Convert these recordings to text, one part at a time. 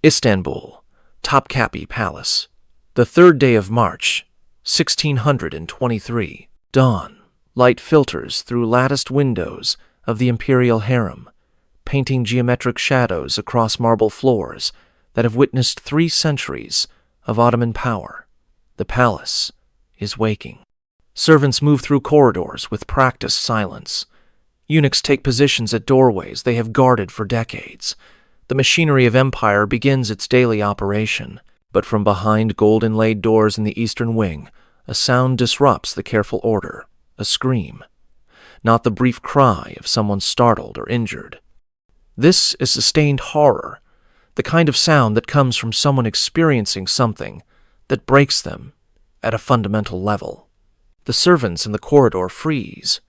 Istanbul, Topkapi Palace. The 3rd day of March, 1623. Dawn. Light filters through latticed windows of the imperial harem, painting geometric shadows across marble floors that have witnessed 3 centuries of Ottoman power. The palace is waking. Servants move through corridors with practiced silence. Eunuchs take positions at doorways they have guarded for decades. The machinery of empire begins its daily operation, but from behind gold-inlaid doors in the eastern wing, a sound disrupts the careful order, a scream. Not the brief cry of someone startled or injured. This is sustained horror, the kind of sound that comes from someone experiencing something that breaks them at a fundamental level. The servants in the corridor freeze.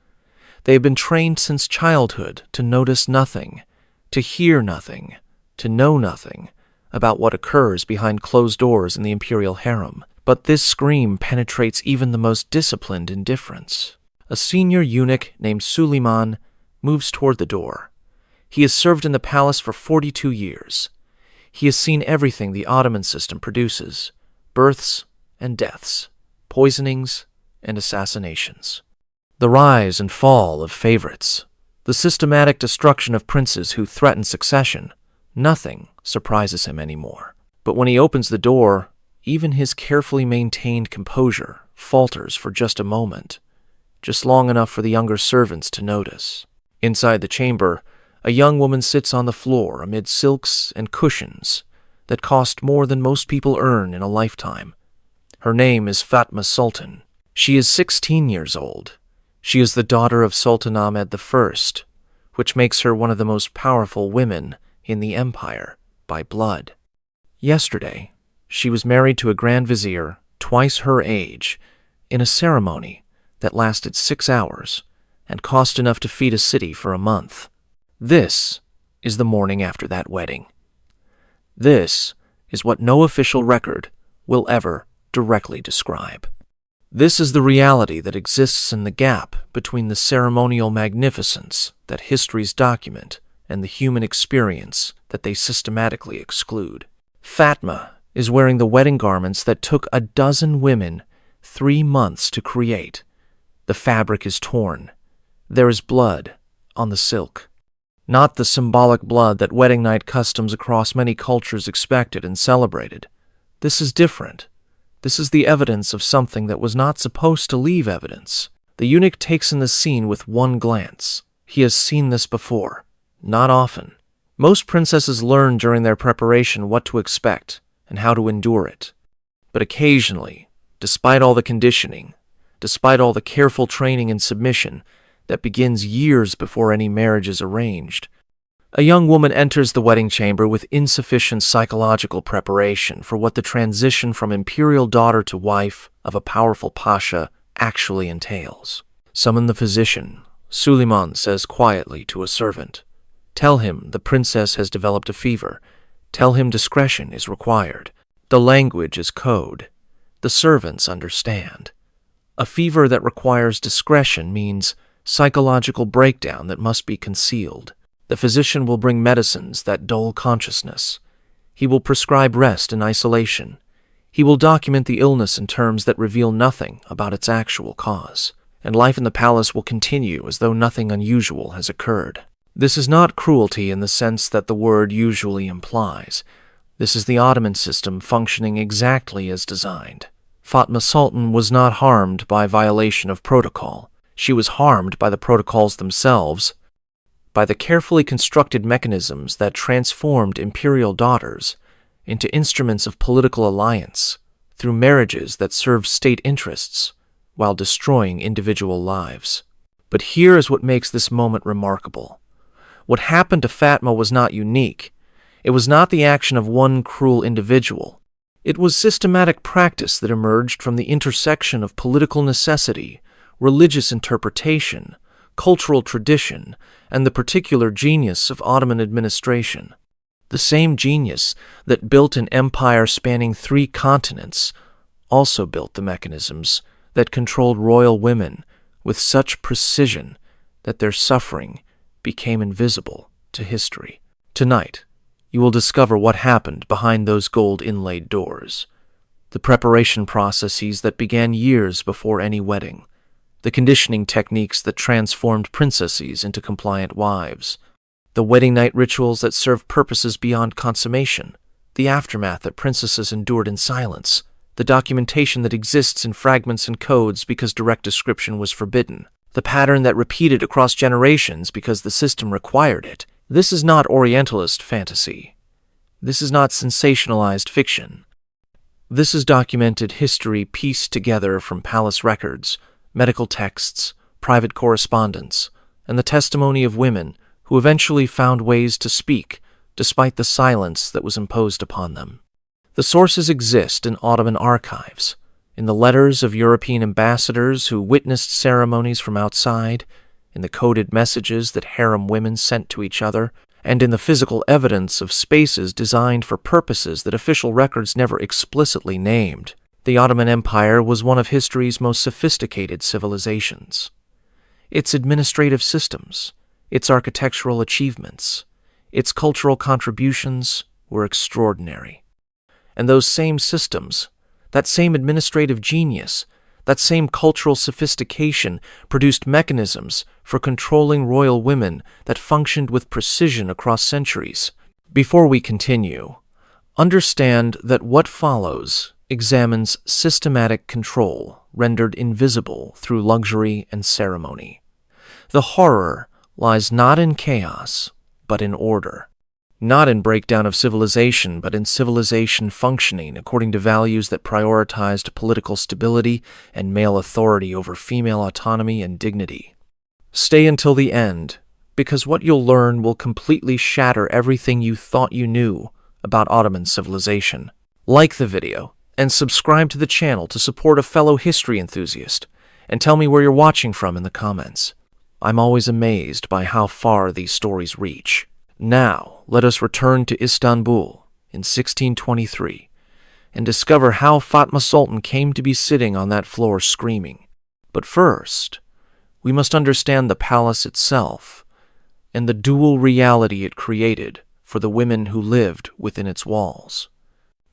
They have been trained since childhood to notice nothing, to hear nothing, to know nothing about what occurs behind closed doors in the imperial harem. But this scream penetrates even the most disciplined indifference. A senior eunuch named Suleiman moves toward the door. He has served in the palace for 42 years. He has seen everything the Ottoman system produces: births and deaths, poisonings and assassinations. The rise and fall of favorites, the systematic destruction of princes who threaten succession. Nothing surprises him anymore. But when he opens the door, even his carefully maintained composure falters for just a moment, just long enough for the younger servants to notice. Inside the chamber, a young woman sits on the floor amid silks and cushions that cost more than most people earn in a lifetime. Her name is Fatma Sultan. She is 16 years old. She is the daughter of Sultan Ahmed I, which makes her one of the most powerful women in the empire by blood. Yesterday, she was married to a grand vizier twice her age in a ceremony that lasted 6 hours and cost enough to feed a city for a month. This is the morning after that wedding. This is what no official record will ever directly describe. This is the reality that exists in the gap between the ceremonial magnificence that histories document and the human experience that they systematically exclude. Fatma is wearing the wedding garments that took 12 women 3 months to create. The fabric is torn. There is blood on the silk. Not the symbolic blood that wedding night customs across many cultures expected and celebrated. This is different. This is the evidence of something that was not supposed to leave evidence. The eunuch takes in the scene with one glance. He has seen this before. Not often. Most princesses learn during their preparation what to expect and how to endure it. But occasionally, despite all the conditioning, despite all the careful training and submission that begins years before any marriage is arranged, a young woman enters the wedding chamber with insufficient psychological preparation for what the transition from imperial daughter to wife of a powerful pasha actually entails. Summon the physician, Suleiman says quietly to a servant. Tell him the princess has developed a fever. Tell him discretion is required. The language is code. The servants understand. A fever that requires discretion means psychological breakdown that must be concealed. The physician will bring medicines that dull consciousness. He will prescribe rest and isolation. He will document the illness in terms that reveal nothing about its actual cause. And life in the palace will continue as though nothing unusual has occurred. This is not cruelty in the sense that the word usually implies. This is the Ottoman system functioning exactly as designed. Fatma Sultan was not harmed by violation of protocol. She was harmed by the protocols themselves, by the carefully constructed mechanisms that transformed imperial daughters into instruments of political alliance through marriages that served state interests while destroying individual lives. But here is what makes this moment remarkable. What happened to Fatma was not unique. It was not the action of one cruel individual. It was systematic practice that emerged from the intersection of political necessity, religious interpretation, cultural tradition, and the particular genius of Ottoman administration. The same genius that built an empire spanning 3 continents also built the mechanisms that controlled royal women with such precision that their suffering became invisible to history. Tonight, You will discover what happened behind those gold-inlaid doors. The preparation processes that began years before any wedding. The conditioning techniques that transformed princesses into compliant wives. The wedding night rituals that served purposes beyond consummation. The aftermath that princesses endured in silence. The documentation that exists in fragments and codes because direct description was forbidden. The pattern that repeated across generations because the system required it. This is not Orientalist fantasy. This is not sensationalized fiction. This is documented history pieced together from palace records, medical texts, private correspondence, and the testimony of women who eventually found ways to speak despite the silence that was imposed upon them. The sources exist in Ottoman archives, in the letters of European ambassadors who witnessed ceremonies from outside, in the coded messages that harem women sent to each other, and in the physical evidence of spaces designed for purposes that official records never explicitly named. The Ottoman Empire was one of history's most sophisticated civilizations. Its administrative systems, its architectural achievements, its cultural contributions were extraordinary. And those same systems, that same administrative genius, that same cultural sophistication produced mechanisms for controlling royal women that functioned with precision across centuries. Before we continue, understand that what follows examines systematic control rendered invisible through luxury and ceremony. The horror lies not in chaos, but in order. Not in breakdown of civilization, but in civilization functioning according to values that prioritized political stability and male authority over female autonomy and dignity. Stay until the end, because what you'll learn will completely shatter everything you thought you knew about Ottoman civilization. Like the video, and subscribe to the channel to support a fellow history enthusiast, and tell me where you're watching from in the comments. I'm always amazed by how far these stories reach. Now, let us return to Istanbul in 1623 and discover how Fatma Sultan came to be sitting on that floor screaming. But first, we must understand the palace itself and the dual reality it created for the women who lived within its walls.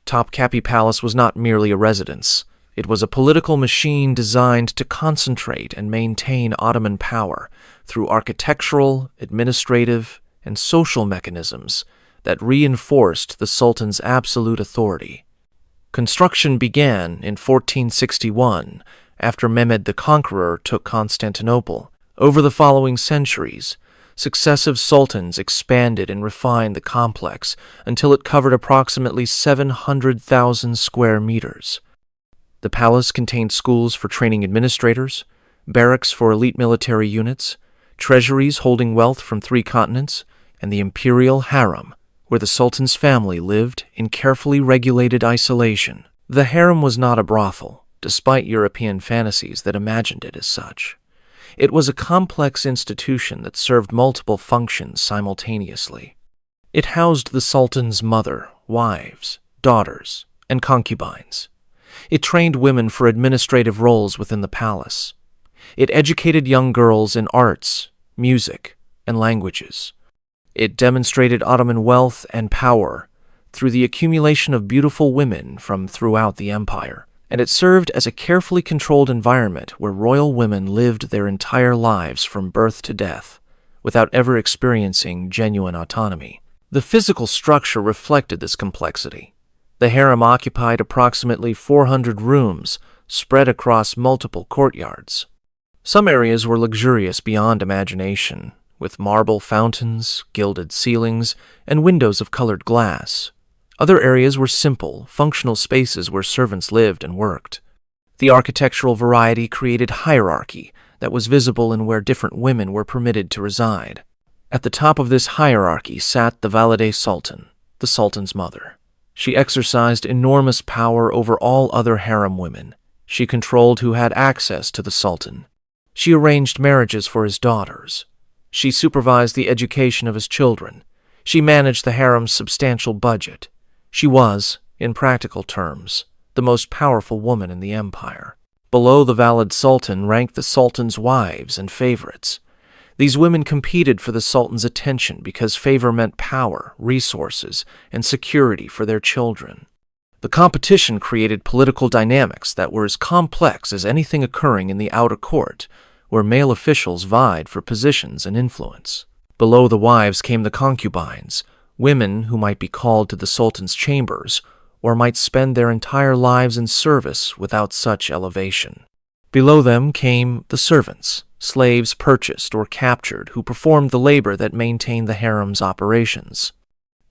Topkapi Palace was not merely a residence. It was a political machine designed to concentrate and maintain Ottoman power through architectural, administrative, and social mechanisms that reinforced the Sultan's absolute authority. Construction began in 1461 after Mehmed the Conqueror took Constantinople. Over the following centuries, successive sultans expanded and refined the complex until it covered approximately 700,000 square meters. The palace contained schools for training administrators, barracks for elite military units, treasuries holding wealth from 3 continents, and the imperial harem, where the Sultan's family lived in carefully regulated isolation. The harem was not a brothel, despite European fantasies that imagined it as such. It was a complex institution that served multiple functions simultaneously. It housed the Sultan's mother, wives, daughters, and concubines. It trained women for administrative roles within the palace. It educated young girls in arts, music, and languages. It demonstrated Ottoman wealth and power through the accumulation of beautiful women from throughout the empire, and it served as a carefully controlled environment where royal women lived their entire lives from birth to death, without ever experiencing genuine autonomy. The physical structure reflected this complexity. The harem occupied approximately 400 rooms spread across multiple courtyards. Some areas were luxurious beyond imagination, with marble fountains, gilded ceilings, and windows of colored glass. Other areas were simple, functional spaces where servants lived and worked. The architectural variety created hierarchy that was visible in where different women were permitted to reside. At the top of this hierarchy sat the Valide Sultan, the Sultan's mother. She exercised enormous power over all other harem women. She controlled who had access to the Sultan. She arranged marriages for his daughters. She supervised the education of his children. She managed the harem's substantial budget. She was, in practical terms, the most powerful woman in the empire. Below the Valid Sultan ranked the Sultan's wives and favorites. These women competed for the Sultan's attention because favor meant power, resources, and security for their children. The competition created political dynamics that were as complex as anything occurring in the outer court, where male officials vied for positions and influence. Below the wives came the concubines, women who might be called to the Sultan's chambers or might spend their entire lives in service without such elevation. Below them came the servants, slaves purchased or captured who performed the labor that maintained the harem's operations.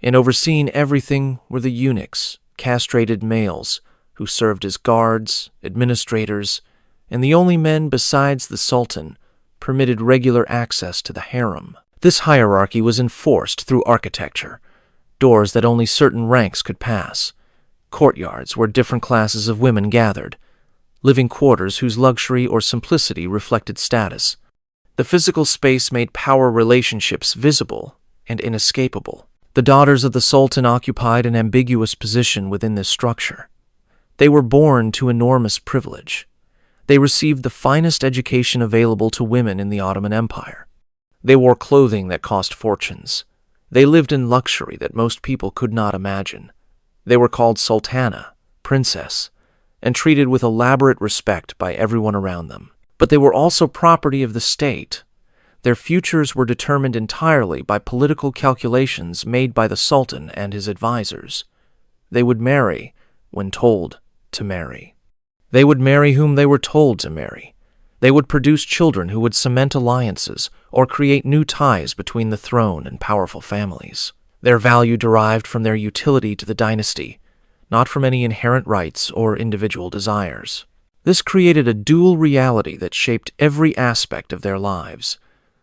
And overseeing everything were the eunuchs, castrated males, who served as guards, administrators, and the only men besides the Sultan permitted regular access to the harem. This hierarchy was enforced through architecture, doors that only certain ranks could pass, courtyards where different classes of women gathered, living quarters whose luxury or simplicity reflected status. The physical space made power relationships visible and inescapable. The daughters of the Sultan occupied an ambiguous position within this structure. They were born to enormous privilege. They received the finest education available to women in the Ottoman Empire. They wore clothing that cost fortunes. They lived in luxury that most people could not imagine. They were called sultana, princess, and treated with elaborate respect by everyone around them. But they were also property of the state. Their futures were determined entirely by political calculations made by the Sultan and his advisors. They would marry when told to marry. They would marry whom they were told to marry. They would produce children who would cement alliances or create new ties between the throne and powerful families. Their value derived from their utility to the dynasty, not from any inherent rights or individual desires. This created a dual reality that shaped every aspect of their lives.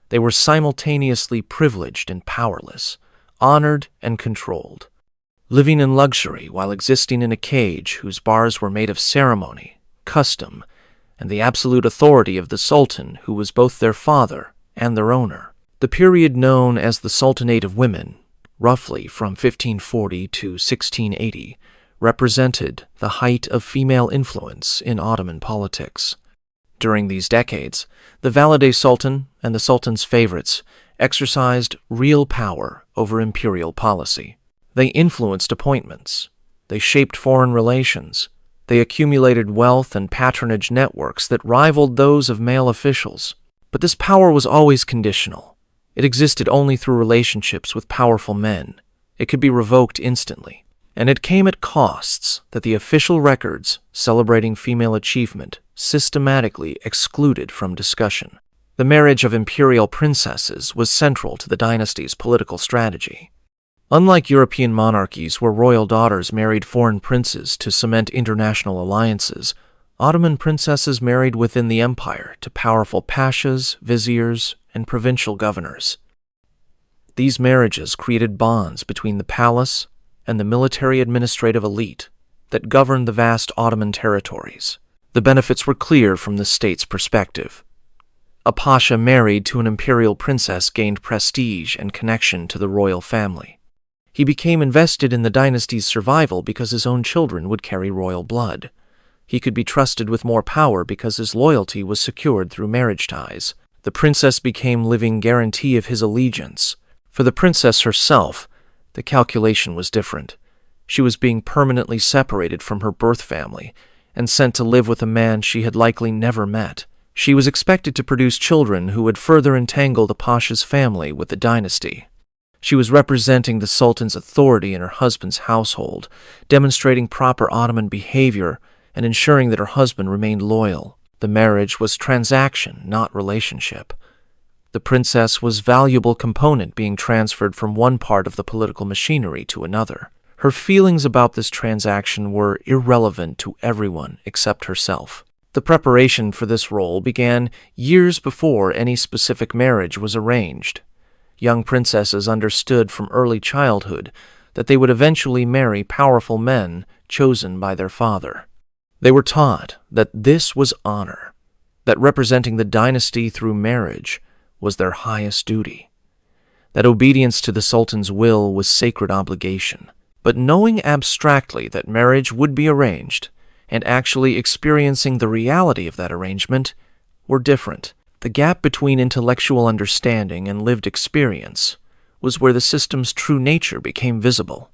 They were simultaneously privileged and powerless, honored and controlled, living in luxury while existing in a cage whose bars were made of ceremony, custom, and the absolute authority of the Sultan, who was both their father and their owner. The period known as the Sultanate of Women, roughly from 1540 to 1680, represented the height of female influence in Ottoman politics. During these decades, the Valide Sultan and the Sultan's favorites exercised real power over imperial policy. They influenced appointments. They shaped foreign relations. They accumulated wealth and patronage networks that rivaled those of male officials. But this power was always conditional. It existed only through relationships with powerful men. It could be revoked instantly. And it came at costs that the official records celebrating female achievement systematically excluded from discussion. The marriage of imperial princesses was central to the dynasty's political strategy. Unlike European monarchies where royal daughters married foreign princes to cement international alliances, Ottoman princesses married within the empire to powerful pashas, viziers, and provincial governors. These marriages created bonds between the palace and the military administrative elite that governed the vast Ottoman territories. The benefits were clear from the state's perspective. A pasha married to an imperial princess gained prestige and connection to the royal family. He became invested in the dynasty's survival because his own children would carry royal blood. He could be trusted with more power because his loyalty was secured through marriage ties. The princess became living guarantee of his allegiance. For the princess herself, the calculation was different. She was being permanently separated from her birth family and sent to live with a man she had likely never met. She was expected to produce children who would further entangle the pasha's family with the dynasty. She was representing the Sultan's authority in her husband's household, demonstrating proper Ottoman behavior and ensuring that her husband remained loyal. The marriage was transaction, not relationship. The princess was a valuable component being transferred from one part of the political machinery to another. Her feelings about this transaction were irrelevant to everyone except herself. The preparation for this role began years before any specific marriage was arranged. Young princesses understood from early childhood that they would eventually marry powerful men chosen by their father. They were taught that this was honor, that representing the dynasty through marriage was their highest duty, that obedience to the Sultan's will was sacred obligation. But knowing abstractly that marriage would be arranged and actually experiencing the reality of that arrangement were different. The gap between intellectual understanding and lived experience was where the system's true nature became visible.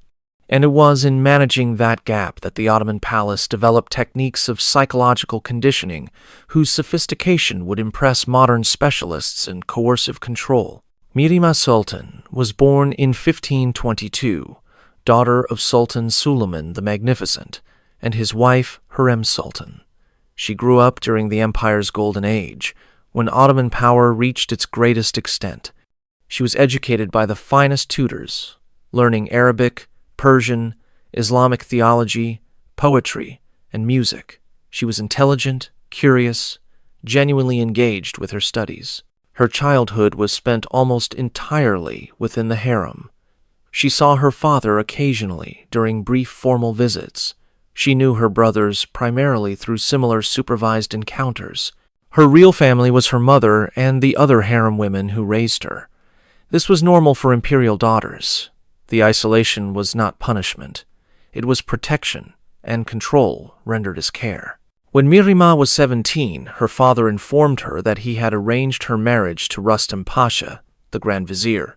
And it was in managing that gap that the Ottoman palace developed techniques of psychological conditioning whose sophistication would impress modern specialists in coercive control. Mihrimah Sultan was born in 1522, daughter of Sultan Suleiman the Magnificent, and his wife Harem Sultan. She grew up during the empire's golden age, when Ottoman power reached its greatest extent. She was educated by the finest tutors, learning Arabic, Persian, Islamic theology, poetry, and music. She was intelligent, curious, genuinely engaged with her studies. Her childhood was spent almost entirely within the harem. She saw her father occasionally during brief formal visits. She knew her brothers primarily through similar supervised encounters. Her real family was her mother and the other harem women who raised her. This was normal for imperial daughters. The isolation was not punishment. It was protection and control rendered as care. When Mihrimah was 17, her father informed her that he had arranged her marriage to Rustam Pasha, the Grand Vizier.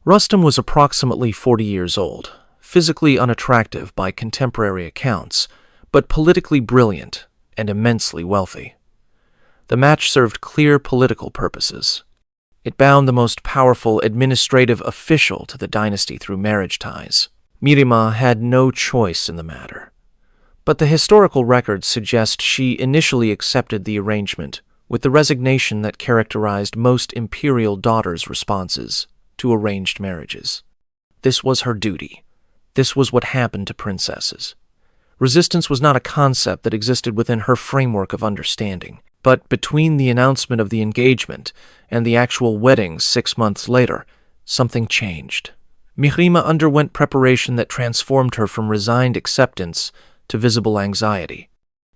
Rustam was approximately 40 years old, physically unattractive by contemporary accounts, but politically brilliant and immensely wealthy. The match served clear political purposes. It bound the most powerful administrative official to the dynasty through marriage ties. Mihrimah had no choice in the matter, but the historical records suggest she initially accepted the arrangement with the resignation that characterized most imperial daughters' responses to arranged marriages. This was her duty. This was what happened to princesses. Resistance was not a concept that existed within her framework of understanding. But between the announcement of the engagement and the actual wedding 6 months later, something changed. Mihrimah underwent preparation that transformed her from resigned acceptance to visible anxiety.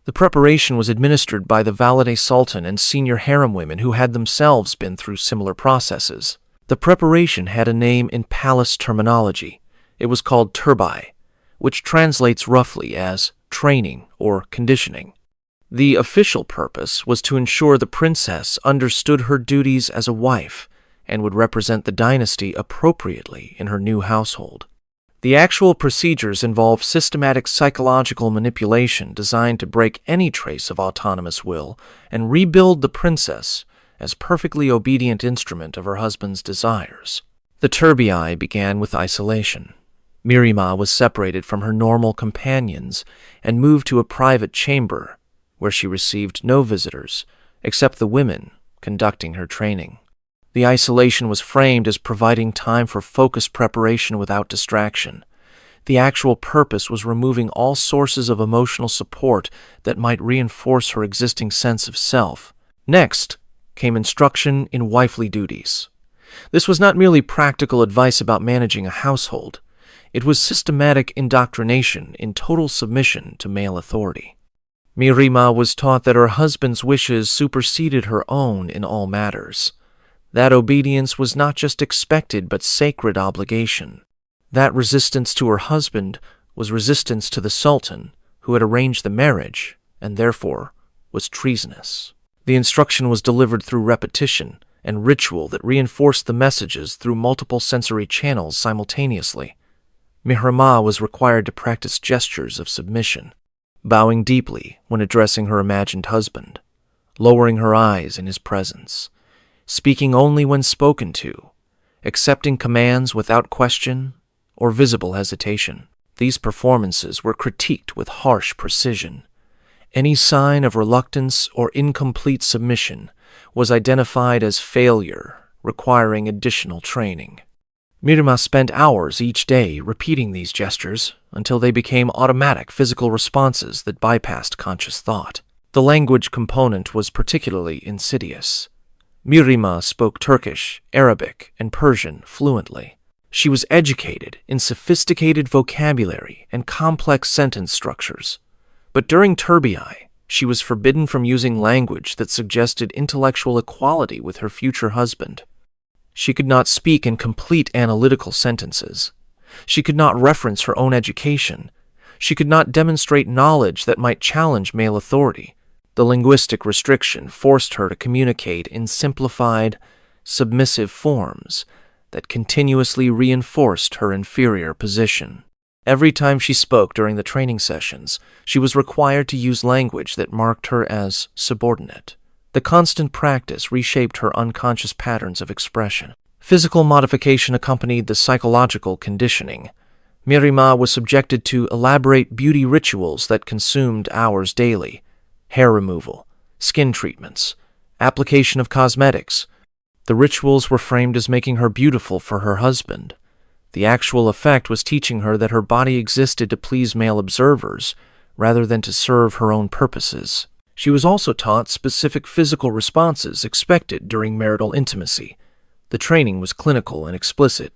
The preparation was administered by the Valide Sultan and senior harem women who had themselves been through similar processes. The preparation had a name in palace terminology. It was called Turbi, which translates roughly as training or conditioning. The official purpose was to ensure the princess understood her duties as a wife and would represent the dynasty appropriately in her new household. The actual procedures involved systematic psychological manipulation designed to break any trace of autonomous will and rebuild the princess as perfectly obedient instrument of her husband's desires. The Turbi began with isolation. Mihrimah was separated from her normal companions and moved to a private chamber where she received no visitors except the women conducting her training. The isolation was framed as providing time for focused preparation without distraction. The actual purpose was removing all sources of emotional support that might reinforce her existing sense of self. Next came instruction in wifely duties. This was not merely practical advice about managing a household. It was systematic indoctrination in total submission to male authority. Mihrimah was taught that her husband's wishes superseded her own in all matters. That obedience was not just expected but sacred obligation. That resistance to her husband was resistance to the Sultan, who had arranged the marriage, and therefore was treasonous. The instruction was delivered through repetition and ritual that reinforced the messages through multiple sensory channels simultaneously. Mihrimah was required to practice gestures of submission, bowing deeply when addressing her imagined husband, lowering her eyes in his presence, speaking only when spoken to, accepting commands without question or visible hesitation. These performances were critiqued with harsh precision. Any sign of reluctance or incomplete submission was identified as failure, requiring additional training. Mihrimah spent hours each day repeating these gestures until they became automatic physical responses that bypassed conscious thought. The language component was particularly insidious. Mihrimah spoke Turkish, Arabic, and Persian fluently. She was educated in sophisticated vocabulary and complex sentence structures. But during Turbi, she was forbidden from using language that suggested intellectual equality with her future husband. She could not speak in complete analytical sentences. She could not reference her own education. She could not demonstrate knowledge that might challenge male authority. The linguistic restriction forced her to communicate in simplified, submissive forms that continuously reinforced her inferior position. Every time she spoke during the training sessions, she was required to use language that marked her as subordinate. The constant practice reshaped her unconscious patterns of expression. Physical modification accompanied the psychological conditioning. Mihrimah was subjected to elaborate beauty rituals that consumed hours daily: hair removal, skin treatments, application of cosmetics. The rituals were framed as making her beautiful for her husband. The actual effect was teaching her that her body existed to please male observers rather than to serve her own purposes. She was also taught specific physical responses expected during marital intimacy. The training was clinical and explicit.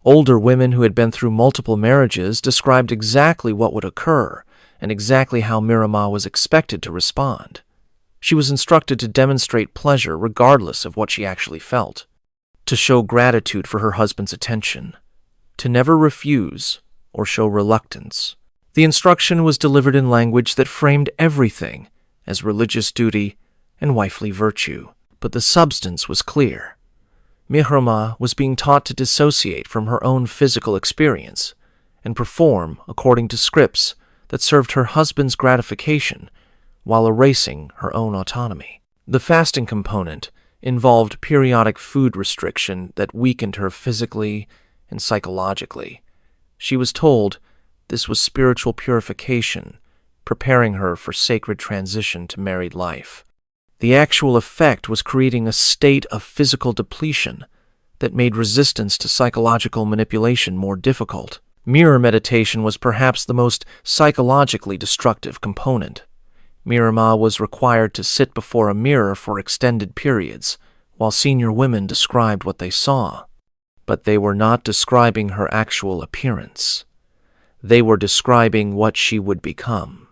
Older women who had been through multiple marriages described exactly what would occur and exactly how Mihrimah was expected to respond. She was instructed to demonstrate pleasure regardless of what she actually felt, to show gratitude for her husband's attention, to never refuse or show reluctance. The instruction was delivered in language that framed everything as religious duty and wifely virtue, but the substance was clear. Mihrimah was being taught to dissociate from her own physical experience and perform according to scripts that served her husband's gratification while erasing her own autonomy. The fasting component involved periodic food restriction that weakened her physically and psychologically. She was told this was spiritual purification, preparing her for sacred transition to married life. The actual effect was creating a state of physical depletion that made resistance to psychological manipulation more difficult. Mirror meditation was perhaps the most psychologically destructive component. Mihrimah was required to sit before a mirror for extended periods, while senior women described what they saw. But they were not describing her actual appearance. They were describing what she would become,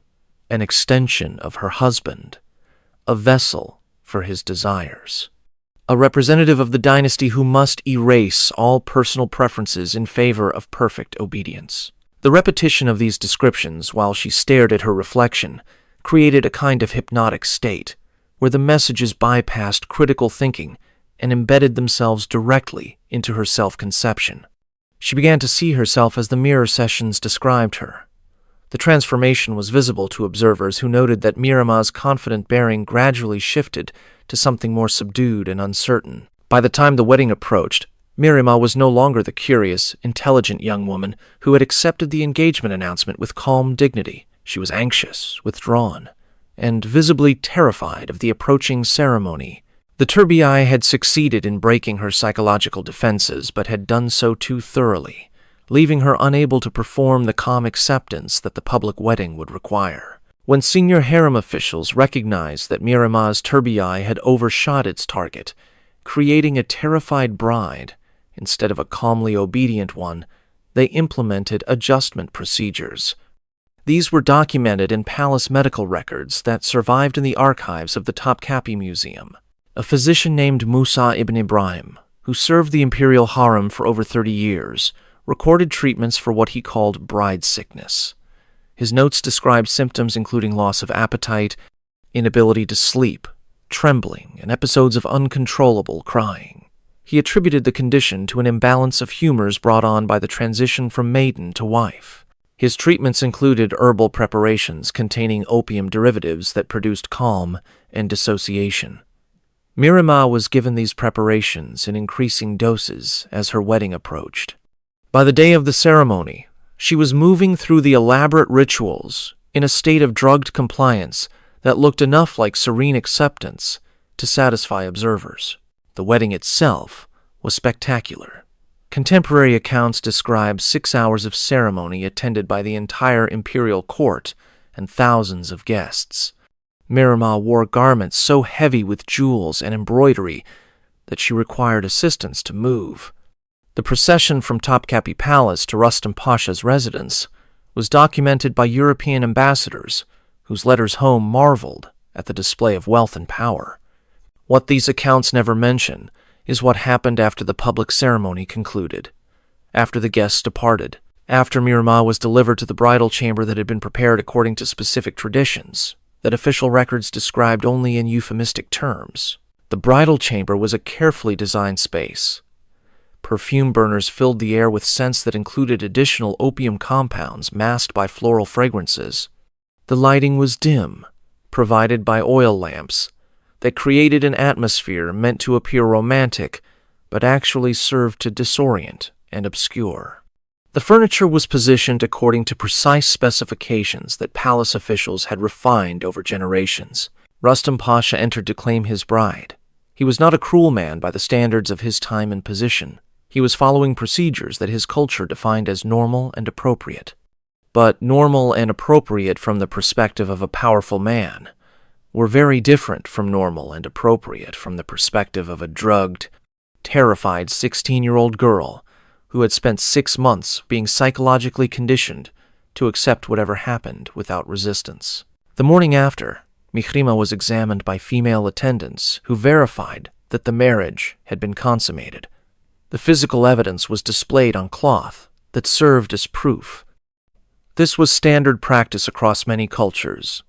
an extension of her husband, a vessel for his desires, a representative of the dynasty who must erase all personal preferences in favor of perfect obedience. The repetition of these descriptions while she stared at her reflection created a kind of hypnotic state, where the messages bypassed critical thinking and embedded themselves directly into her self-conception. She began to see herself as the mirror sessions described her. The transformation was visible to observers who noted that Mihrimah's confident bearing gradually shifted to something more subdued and uncertain. By the time the wedding approached, Mihrimah was no longer the curious, intelligent young woman who had accepted the engagement announcement with calm dignity. She was anxious, withdrawn, and visibly terrified of the approaching ceremony. The Turbi had succeeded in breaking her psychological defenses, but had done so too thoroughly, leaving her unable to perform the calm acceptance that the public wedding would require. When senior harem officials recognized that Mihrimah's Turbi had overshot its target, creating a terrified bride instead of a calmly obedient one, they implemented adjustment procedures. These were documented in palace medical records that survived in the archives of the Topkapi Museum. A physician named Musa ibn Ibrahim, who served the imperial harem for over 30 years, recorded treatments for what he called bride sickness. His notes described symptoms including loss of appetite, inability to sleep, trembling, and episodes of uncontrollable crying. He attributed the condition to an imbalance of humors brought on by the transition from maiden to wife. His treatments included herbal preparations containing opium derivatives that produced calm and dissociation. Mihrimah was given these preparations in increasing doses as her wedding approached. By the day of the ceremony, she was moving through the elaborate rituals in a state of drugged compliance that looked enough like serene acceptance to satisfy observers. The wedding itself was spectacular. Contemporary accounts describe 6 hours of ceremony attended by the entire imperial court and thousands of guests. Mihrimah wore garments so heavy with jewels and embroidery that she required assistance to move. The procession from Topkapi Palace to Rustam Pasha's residence was documented by European ambassadors whose letters home marveled at the display of wealth and power. What these accounts never mention is what happened after the public ceremony concluded, after the guests departed, after Mihrimah was delivered to the bridal chamber that had been prepared according to specific traditions. that official records described only in euphemistic terms. The bridal chamber was a carefully designed space. Perfume burners filled the air with scents that included additional opium compounds masked by floral fragrances. The lighting was dim, provided by oil lamps, that created an atmosphere meant to appear romantic, but actually served to disorient and obscure. The furniture was positioned according to precise specifications that palace officials had refined over generations. Rustam Pasha entered to claim his bride. He was not a cruel man by the standards of his time and position. He was following procedures that his culture defined as normal and appropriate. But normal and appropriate from the perspective of a powerful man were very different from normal and appropriate from the perspective of a drugged, terrified 16-year-old girl who had spent 6 months being psychologically conditioned to accept whatever happened without resistance. The morning after, Mihrimah was examined by female attendants who verified that the marriage had been consummated. The physical evidence was displayed on cloth that served as proof. This was standard practice across many cultures.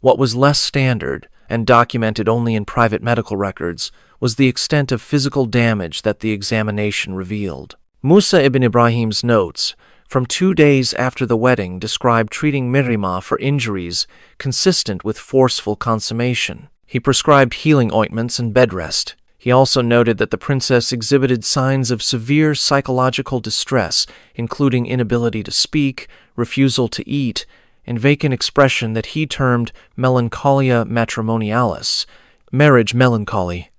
What was less standard, and documented only in private medical records, was the extent of physical damage that the examination revealed. Musa ibn Ibrahim's notes from 2 days after the wedding described treating Mihrimah for injuries consistent with forceful consummation. He prescribed healing ointments and bed rest. He also noted that the princess exhibited signs of severe psychological distress, including inability to speak, refusal to eat, and vacant expression that he termed melancholia matrimonialis, marriage melancholy.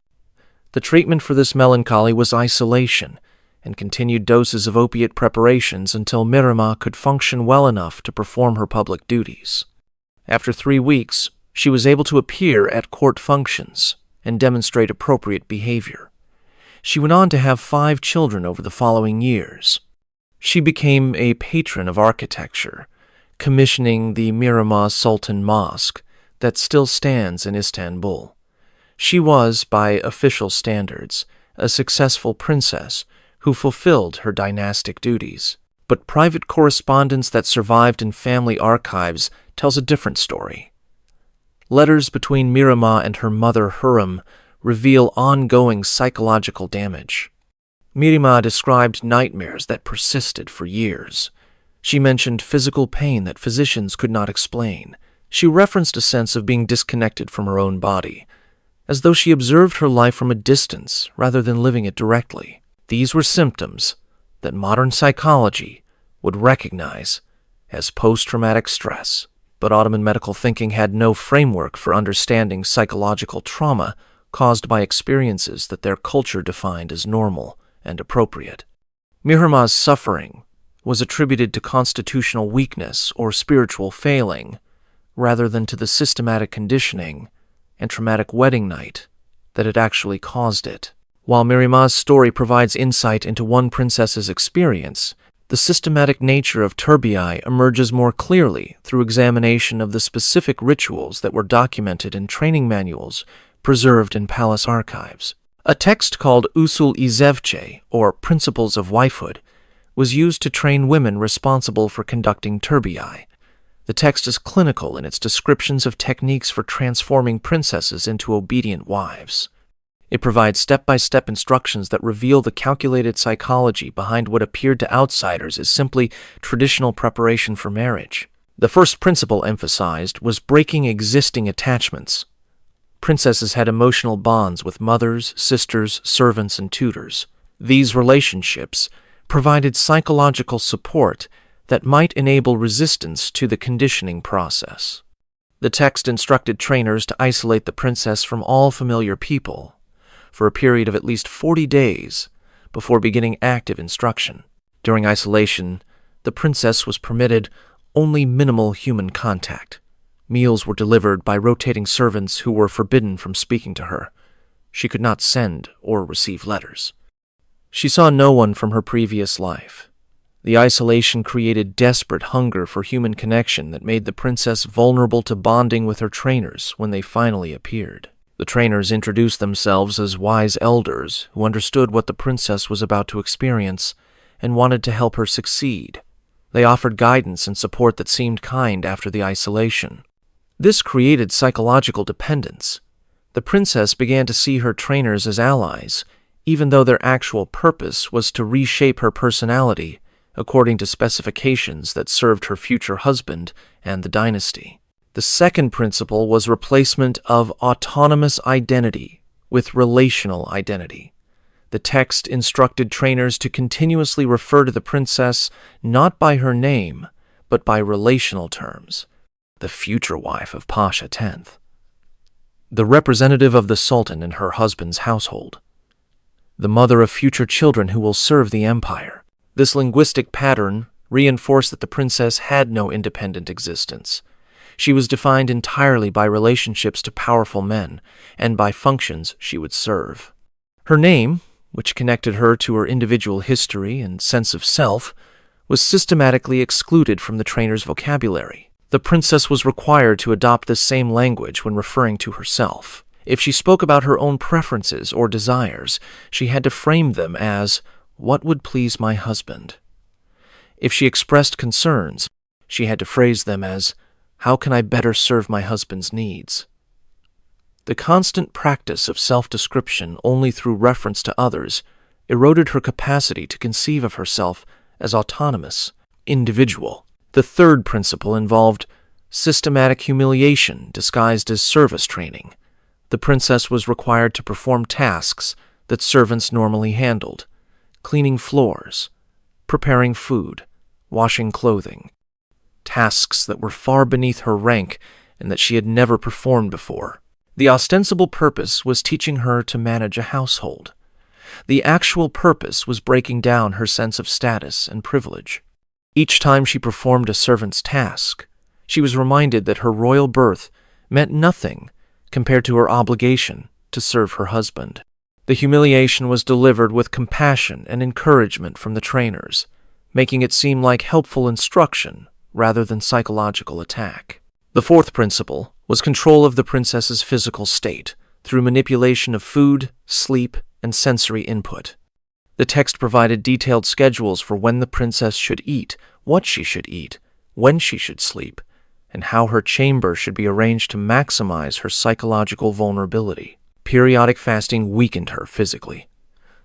The treatment for this melancholy was isolation and continued doses of opiate preparations until Mihrimah could function well enough to perform her public duties. After 3 weeks, she was able to appear at court functions and demonstrate appropriate behavior. She went on to have 5 children over the following years. She became a patron of architecture, commissioning the Mihrimah Sultan Mosque that still stands in Istanbul. She was, by official standards, a successful princess who fulfilled her dynastic duties. But private correspondence that survived in family archives tells a different story. Letters between Mihrimah and her mother Harem reveal ongoing psychological damage. Mihrimah described nightmares that persisted for years. She mentioned physical pain that physicians could not explain. She referenced a sense of being disconnected from her own body, as though she observed her life from a distance rather than living it directly. These were symptoms that modern psychology would recognize as post-traumatic stress. But Ottoman medical thinking had no framework for understanding psychological trauma caused by experiences that their culture defined as normal and appropriate. Mihrimah's suffering was attributed to constitutional weakness or spiritual failing, rather than to the systematic conditioning and traumatic wedding night that had actually caused it. While Mihrimah's story provides insight into one princess's experience, the systematic nature of Turbi emerges more clearly through examination of the specific rituals that were documented in training manuals preserved in palace archives. A text called Usul Izevce, or Principles of Wifehood, was used to train women responsible for conducting Turbi. The text is clinical in its descriptions of techniques for transforming princesses into obedient wives. It provides step-by-step instructions that reveal the calculated psychology behind what appeared to outsiders as simply traditional preparation for marriage. The first principle emphasized was breaking existing attachments. Princesses had emotional bonds with mothers, sisters, servants, and tutors. These relationships provided psychological support that might enable resistance to the conditioning process. The text instructed trainers to isolate the princess from all familiar people for a period of at least 40 days before beginning active instruction. During isolation, the princess was permitted only minimal human contact. Meals were delivered by rotating servants who were forbidden from speaking to her. She could not send or receive letters. She saw no one from her previous life. The isolation created desperate hunger for human connection that made the princess vulnerable to bonding with her trainers when they finally appeared. The trainers introduced themselves as wise elders who understood what the princess was about to experience and wanted to help her succeed. They offered guidance and support that seemed kind after the isolation. This created psychological dependence. The princess began to see her trainers as allies, even though their actual purpose was to reshape her personality according to specifications that served her future husband and the dynasty. The second principle was replacement of autonomous identity with relational identity. The text instructed trainers to continuously refer to the princess not by her name, but by relational terms. The future wife of Pasha X. The representative of the Sultan and her husband's household. The mother of future children who will serve the empire. This linguistic pattern reinforced that the princess had no independent existence. She was defined entirely by relationships to powerful men and by functions she would serve. Her name, which connected her to her individual history and sense of self, was systematically excluded from the trainer's vocabulary. The princess was required to adopt this same language when referring to herself. If she spoke about her own preferences or desires, she had to frame them as, "What would please my husband?" If she expressed concerns, she had to phrase them as, "How can I better serve my husband's needs?" The constant practice of self-description only through reference to others eroded her capacity to conceive of herself as autonomous, individual. The third principle involved systematic humiliation disguised as service training. The princess was required to perform tasks that servants normally handled: cleaning floors, preparing food, washing clothing. Tasks that were far beneath her rank and that she had never performed before. The ostensible purpose was teaching her to manage a household. The actual purpose was breaking down her sense of status and privilege. Each time she performed a servant's task, she was reminded that her royal birth meant nothing compared to her obligation to serve her husband. The humiliation was delivered with compassion and encouragement from the trainers, making it seem like helpful instruction rather than psychological attack. The fourth principle was control of the princess's physical state through manipulation of food, sleep, and sensory input. The text provided detailed schedules for when the princess should eat, what she should eat, when she should sleep, and how her chamber should be arranged to maximize her psychological vulnerability. Periodic fasting weakened her physically.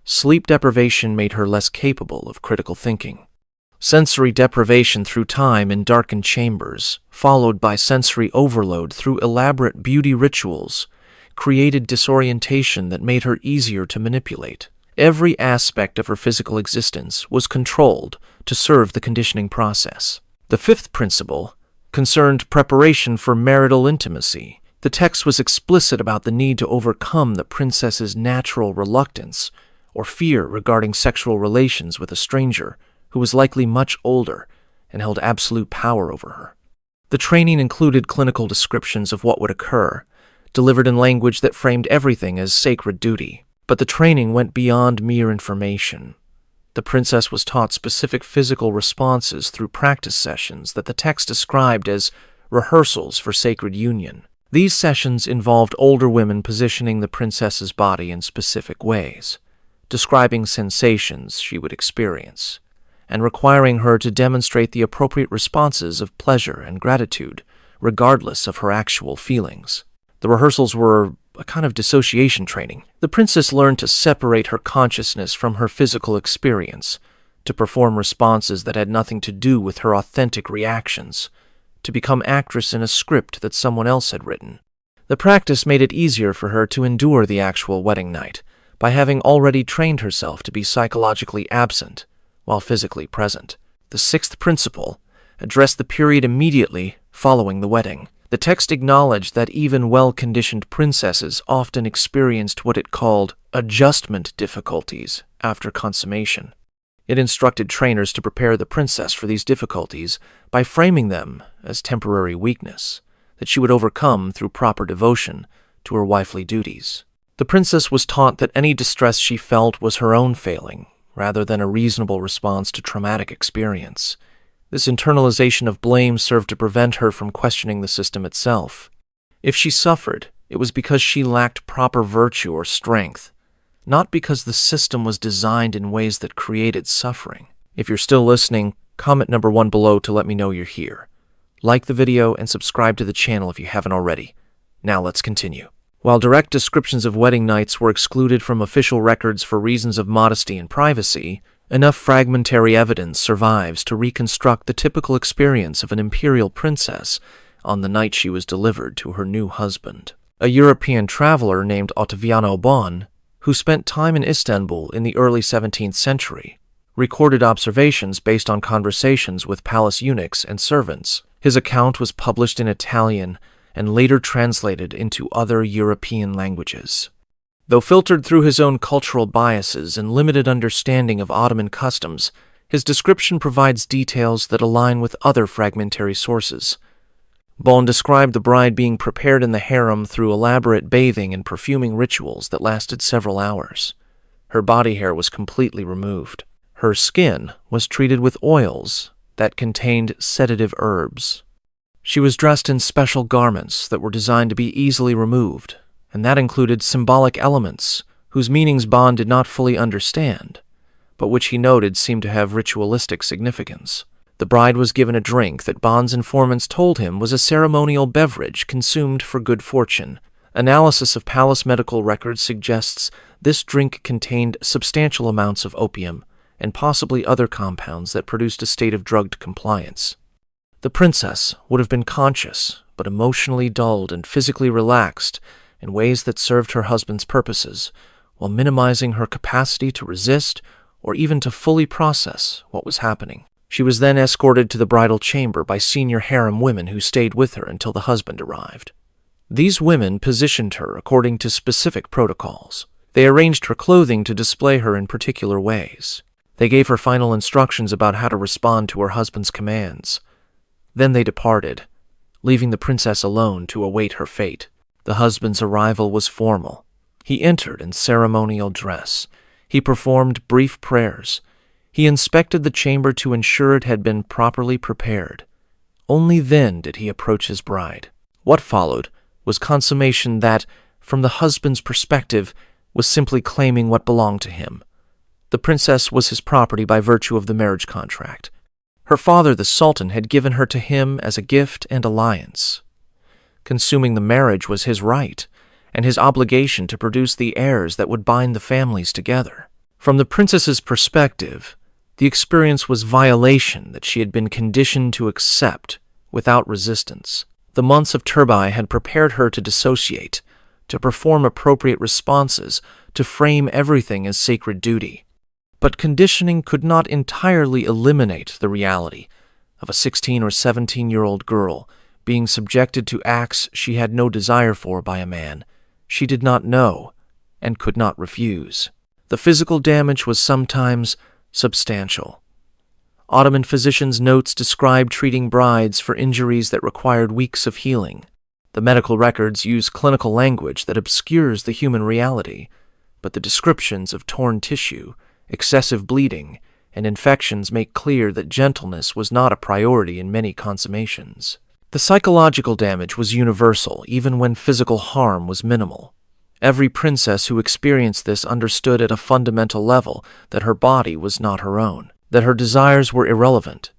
Sleep deprivation made her less capable of critical thinking. Sensory deprivation through time in darkened chambers, followed by sensory overload through elaborate beauty rituals, created disorientation that made her easier to manipulate. Every aspect of her physical existence was controlled to serve the conditioning process. The fifth principle concerned preparation for marital intimacy. The text was explicit about the need to overcome the princess's natural reluctance or fear regarding sexual relations with a stranger who was likely much older and held absolute power over her. The training included clinical descriptions of what would occur, delivered in language that framed everything as sacred duty. But the training went beyond mere information. The princess was taught specific physical responses through practice sessions that the text described as rehearsals for sacred union. These sessions involved older women positioning the princess's body in specific ways, describing sensations she would experience, and requiring her to demonstrate the appropriate responses of pleasure and gratitude, regardless of her actual feelings. The rehearsals were a kind of dissociation training. The princess learned to separate her consciousness from her physical experience, to perform responses that had nothing to do with her authentic reactions, to become actress in a script that someone else had written. The practice made it easier for her to endure the actual wedding night by having already trained herself to be psychologically absent while physically present. The sixth principle addressed the period immediately following the wedding. The text acknowledged that even well-conditioned princesses often experienced what it called adjustment difficulties after consummation. It instructed trainers to prepare the princess for these difficulties by framing them as temporary weakness that she would overcome through proper devotion to her wifely duties. The princess was taught that any distress she felt was her own failing, rather than a reasonable response to traumatic experience. This internalization of blame served to prevent her from questioning the system itself. If she suffered, it was because she lacked proper virtue or strength, not because the system was designed in ways that created suffering. If you're still listening, comment number 1 below to let me know you're here. Like the video and subscribe to the channel if you haven't already. Now let's continue. While direct descriptions of wedding nights were excluded from official records for reasons of modesty and privacy, enough fragmentary evidence survives to reconstruct the typical experience of an imperial princess on the night she was delivered to her new husband. A European traveler named Ottoman, who spent time in Istanbul in the early 17th century, recorded observations based on conversations with palace eunuchs and servants. His account was published in Italian and later translated into other European languages. Though filtered through his own cultural biases and limited understanding of Ottoman customs, his description provides details that align with other fragmentary sources. Bon described the bride being prepared in the harem through elaborate bathing and perfuming rituals that lasted several hours. Her body hair was completely removed. Her skin was treated with oils that contained sedative herbs. She was dressed in special garments that were designed to be easily removed, and that included symbolic elements whose meanings Bon did not fully understand, but which he noted seemed to have ritualistic significance. The bride was given a drink that Bon's informants told him was a ceremonial beverage consumed for good fortune. Analysis of palace medical records suggests this drink contained substantial amounts of opium and possibly other compounds that produced a state of drugged compliance. The princess would have been conscious, but emotionally dulled and physically relaxed in ways that served her husband's purposes, while minimizing her capacity to resist or even to fully process what was happening. She was then escorted to the bridal chamber by senior harem women who stayed with her until the husband arrived. These women positioned her according to specific protocols. They arranged her clothing to display her in particular ways. They gave her final instructions about how to respond to her husband's commands. Then they departed, leaving the princess alone to await her fate. The husband's arrival was formal. He entered in ceremonial dress. He performed brief prayers. He inspected the chamber to ensure it had been properly prepared. Only then did he approach his bride. What followed was consummation that, from the husband's perspective, was simply claiming what belonged to him. The princess was his property by virtue of the marriage contract. Her father, the Sultan, had given her to him as a gift and alliance. Consuming the marriage was his right, and his obligation to produce the heirs that would bind the families together. From the princess's perspective, the experience was violation that she had been conditioned to accept without resistance. The months of Turbi had prepared her to dissociate, to perform appropriate responses, to frame everything as sacred duty. But conditioning could not entirely eliminate the reality of a 16 or 17-year-old girl being subjected to acts she had no desire for by a man she did not know and could not refuse. The physical damage was sometimes substantial. Ottoman physicians' notes describe treating brides for injuries that required weeks of healing. The medical records use clinical language that obscures the human reality, but the descriptions of torn tissue, excessive bleeding, and infections make clear that gentleness was not a priority in many consummations. The psychological damage was universal, even when physical harm was minimal. Every princess who experienced this understood at a fundamental level that her body was not her own, that her desires were irrelevant,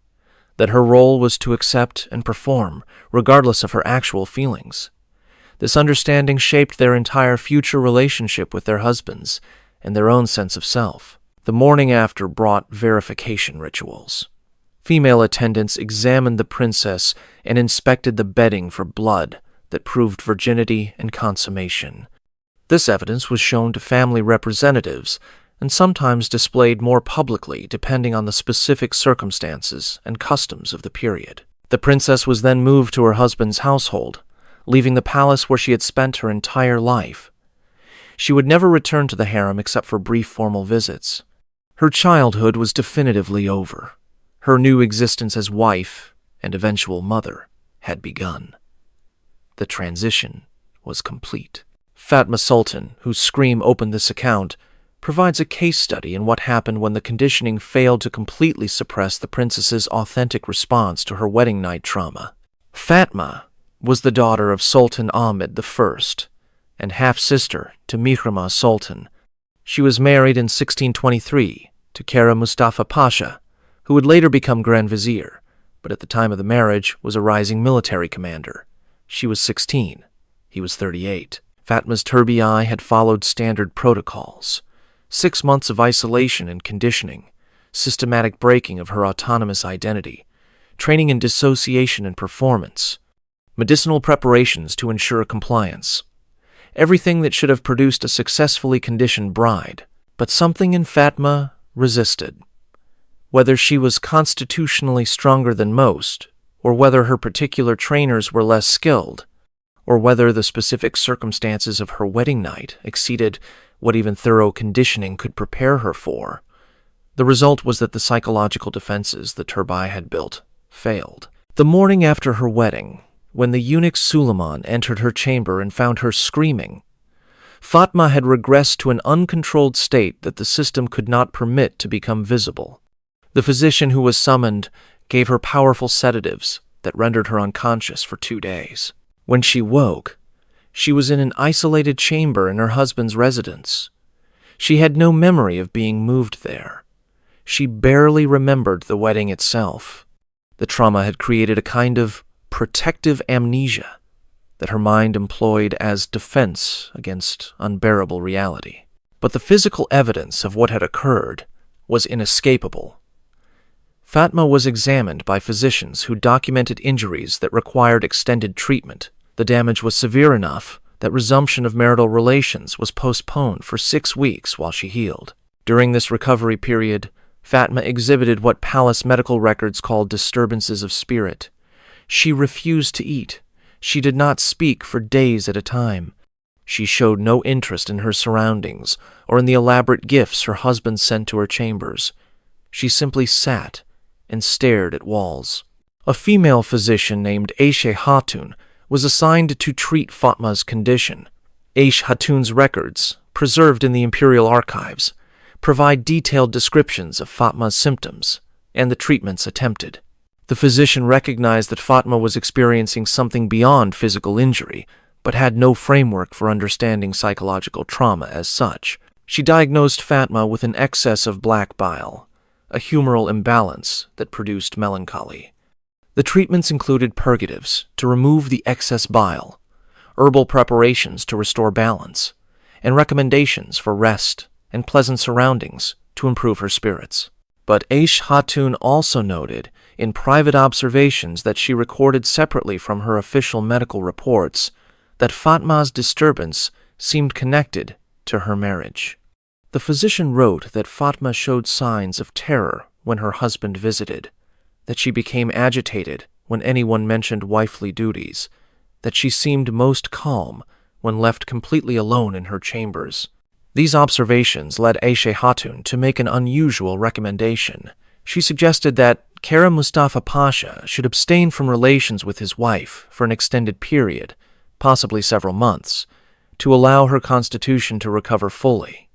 that her role was to accept and perform, regardless of her actual feelings. This understanding shaped their entire future relationship with their husbands and their own sense of self. The morning after brought verification rituals. Female attendants examined the princess and inspected the bedding for blood that proved virginity and consummation. This evidence was shown to family representatives and sometimes displayed more publicly depending on the specific circumstances and customs of the period. The princess was then moved to her husband's household, leaving the palace where she had spent her entire life. She would never return to the harem except for brief formal visits. Her childhood was definitively over. Her new existence as wife and eventual mother had begun. The transition was complete. Fatma Sultan, whose scream opened this account, provides a case study in what happened when the conditioning failed to completely suppress the princess's authentic response to her wedding night trauma. Fatma was the daughter of Sultan Ahmed I and half-sister to Mihrimah Sultan. She was married in 1623 to Kara Mustafa Pasha, who would later become Grand Vizier, but at the time of the marriage was a rising military commander. She was 16. He was 38. Fatma's Turbi had followed standard protocols. 6 months of isolation and conditioning, systematic breaking of her autonomous identity, training in dissociation and performance, medicinal preparations to ensure compliance. Everything that should have produced a successfully conditioned bride. But something in Fatma resisted. Whether she was constitutionally stronger than most, or whether her particular trainers were less skilled, or whether the specific circumstances of her wedding night exceeded what even thorough conditioning could prepare her for, the result was that the psychological defenses the Turbi had built failed. The morning after her wedding, when the eunuch Suleiman entered her chamber and found her screaming, Fatma had regressed to an uncontrolled state that the system could not permit to become visible. The physician who was summoned gave her powerful sedatives that rendered her unconscious for 2 days. When she woke, she was in an isolated chamber in her husband's residence. She had no memory of being moved there. She barely remembered the wedding itself. The trauma had created a kind of protective amnesia that her mind employed as defense against unbearable reality. But the physical evidence of what had occurred was inescapable. Fatma was examined by physicians who documented injuries that required extended treatment. The damage was severe enough that resumption of marital relations was postponed for 6 weeks while she healed. During this recovery period, Fatma exhibited what palace medical records called disturbances of spirit. She refused to eat. She did not speak for days at a time. She showed no interest in her surroundings or in the elaborate gifts her husband sent to her chambers. She simply sat and stared at walls. A female physician named Aisha Hatun was assigned to treat Fatma's condition. Aisha Hatun's records, preserved in the imperial archives, provide detailed descriptions of Fatma's symptoms and the treatments attempted. The physician recognized that Fatma was experiencing something beyond physical injury, but had no framework for understanding psychological trauma as such. She diagnosed Fatma with an excess of black bile, a humoral imbalance that produced melancholy. The treatments included purgatives to remove the excess bile, herbal preparations to restore balance, and recommendations for rest and pleasant surroundings to improve her spirits. But Aisha Hatun also noted in private observations that she recorded separately from her official medical reports that Fatma's disturbance seemed connected to her marriage. The physician wrote that Fatma showed signs of terror when her husband visited, that she became agitated when anyone mentioned wifely duties, that she seemed most calm when left completely alone in her chambers. These observations led Aisha Hatun to make an unusual recommendation. She suggested that Kara Mustafa Pasha should abstain from relations with his wife for an extended period, possibly several months, to allow her constitution to recover fully.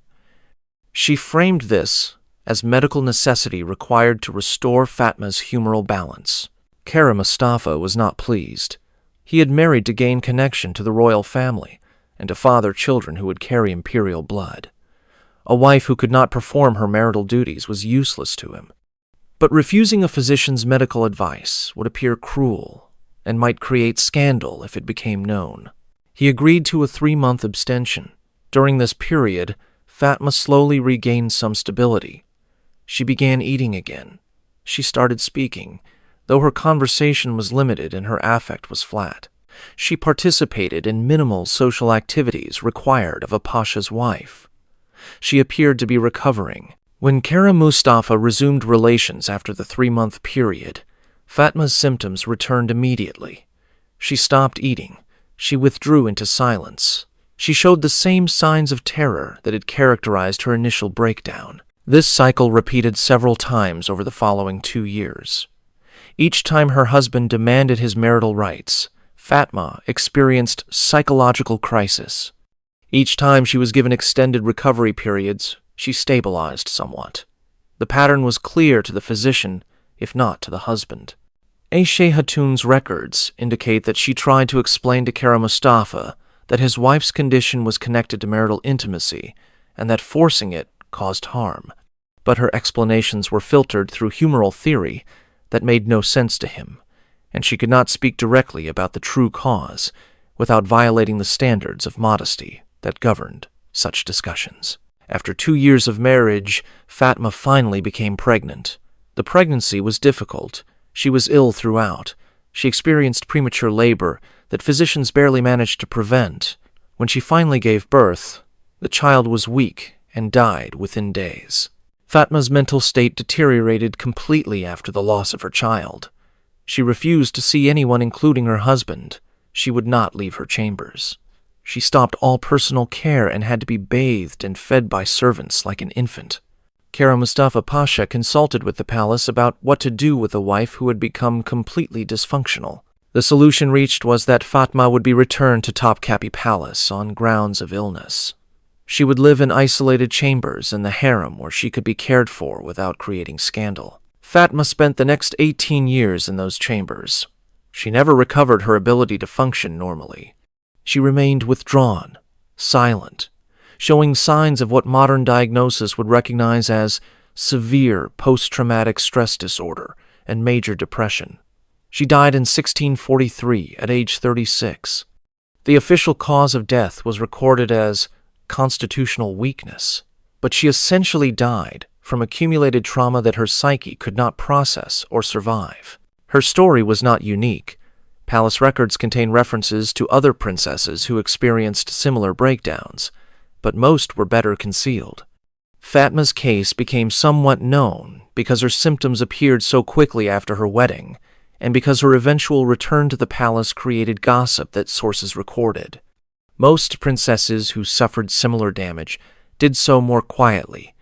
She framed this as medical necessity required to restore Fatma's humoral balance. Kara Mustafa was not pleased. He had married to gain connection to the royal family and to father children who would carry imperial blood. A wife who could not perform her marital duties was useless to him. But refusing a physician's medical advice would appear cruel and might create scandal if it became known. He agreed to a 3-month abstention. During this period, Fatma slowly regained some stability. She began eating again. She started speaking, though her conversation was limited and her affect was flat. She participated in minimal social activities required of a pasha's wife. She appeared to be recovering. When Kara Mustafa resumed relations after the 3-month period, Fatma's symptoms returned immediately. She stopped eating. She withdrew into silence. She showed the same signs of terror that had characterized her initial breakdown. This cycle repeated several times over the following 2 years. Each time her husband demanded his marital rights, Fatma experienced psychological crisis. Each time she was given extended recovery periods, she stabilized somewhat. The pattern was clear to the physician, if not to the husband. Aisha Hatun's records indicate that she tried to explain to Kara Mustafa that his wife's condition was connected to marital intimacy and that forcing it caused harm. But her explanations were filtered through humoral theory that made no sense to him, and she could not speak directly about the true cause without violating the standards of modesty that governed such discussions. After 2 years of marriage, Fatma finally became pregnant. The pregnancy was difficult. She was ill throughout. She experienced premature labor that physicians barely managed to prevent. When she finally gave birth, the child was weak and died within days. Fatma's mental state deteriorated completely after the loss of her child. She refused to see anyone, including her husband. She would not leave her chambers. She stopped all personal care and had to be bathed and fed by servants like an infant. Kara Mustafa Pasha consulted with the palace about what to do with a wife who had become completely dysfunctional. The solution reached was that Fatma would be returned to Topkapi Palace on grounds of illness. She would live in isolated chambers in the harem where she could be cared for without creating scandal. Fatma spent the next 18 years in those chambers. She never recovered her ability to function normally. She remained withdrawn, silent, showing signs of what modern diagnosis would recognize as severe post-traumatic stress disorder and major depression. She died in 1643 at age 36. The official cause of death was recorded as constitutional weakness, but she essentially died from accumulated trauma that her psyche could not process or survive. Her story was not unique. Palace records contain references to other princesses who experienced similar breakdowns, but most were better concealed. Fatma's case became somewhat known because her symptoms appeared so quickly after her wedding, and because her eventual return to the palace created gossip that sources recorded. Most princesses who suffered similar damage did so more quietly,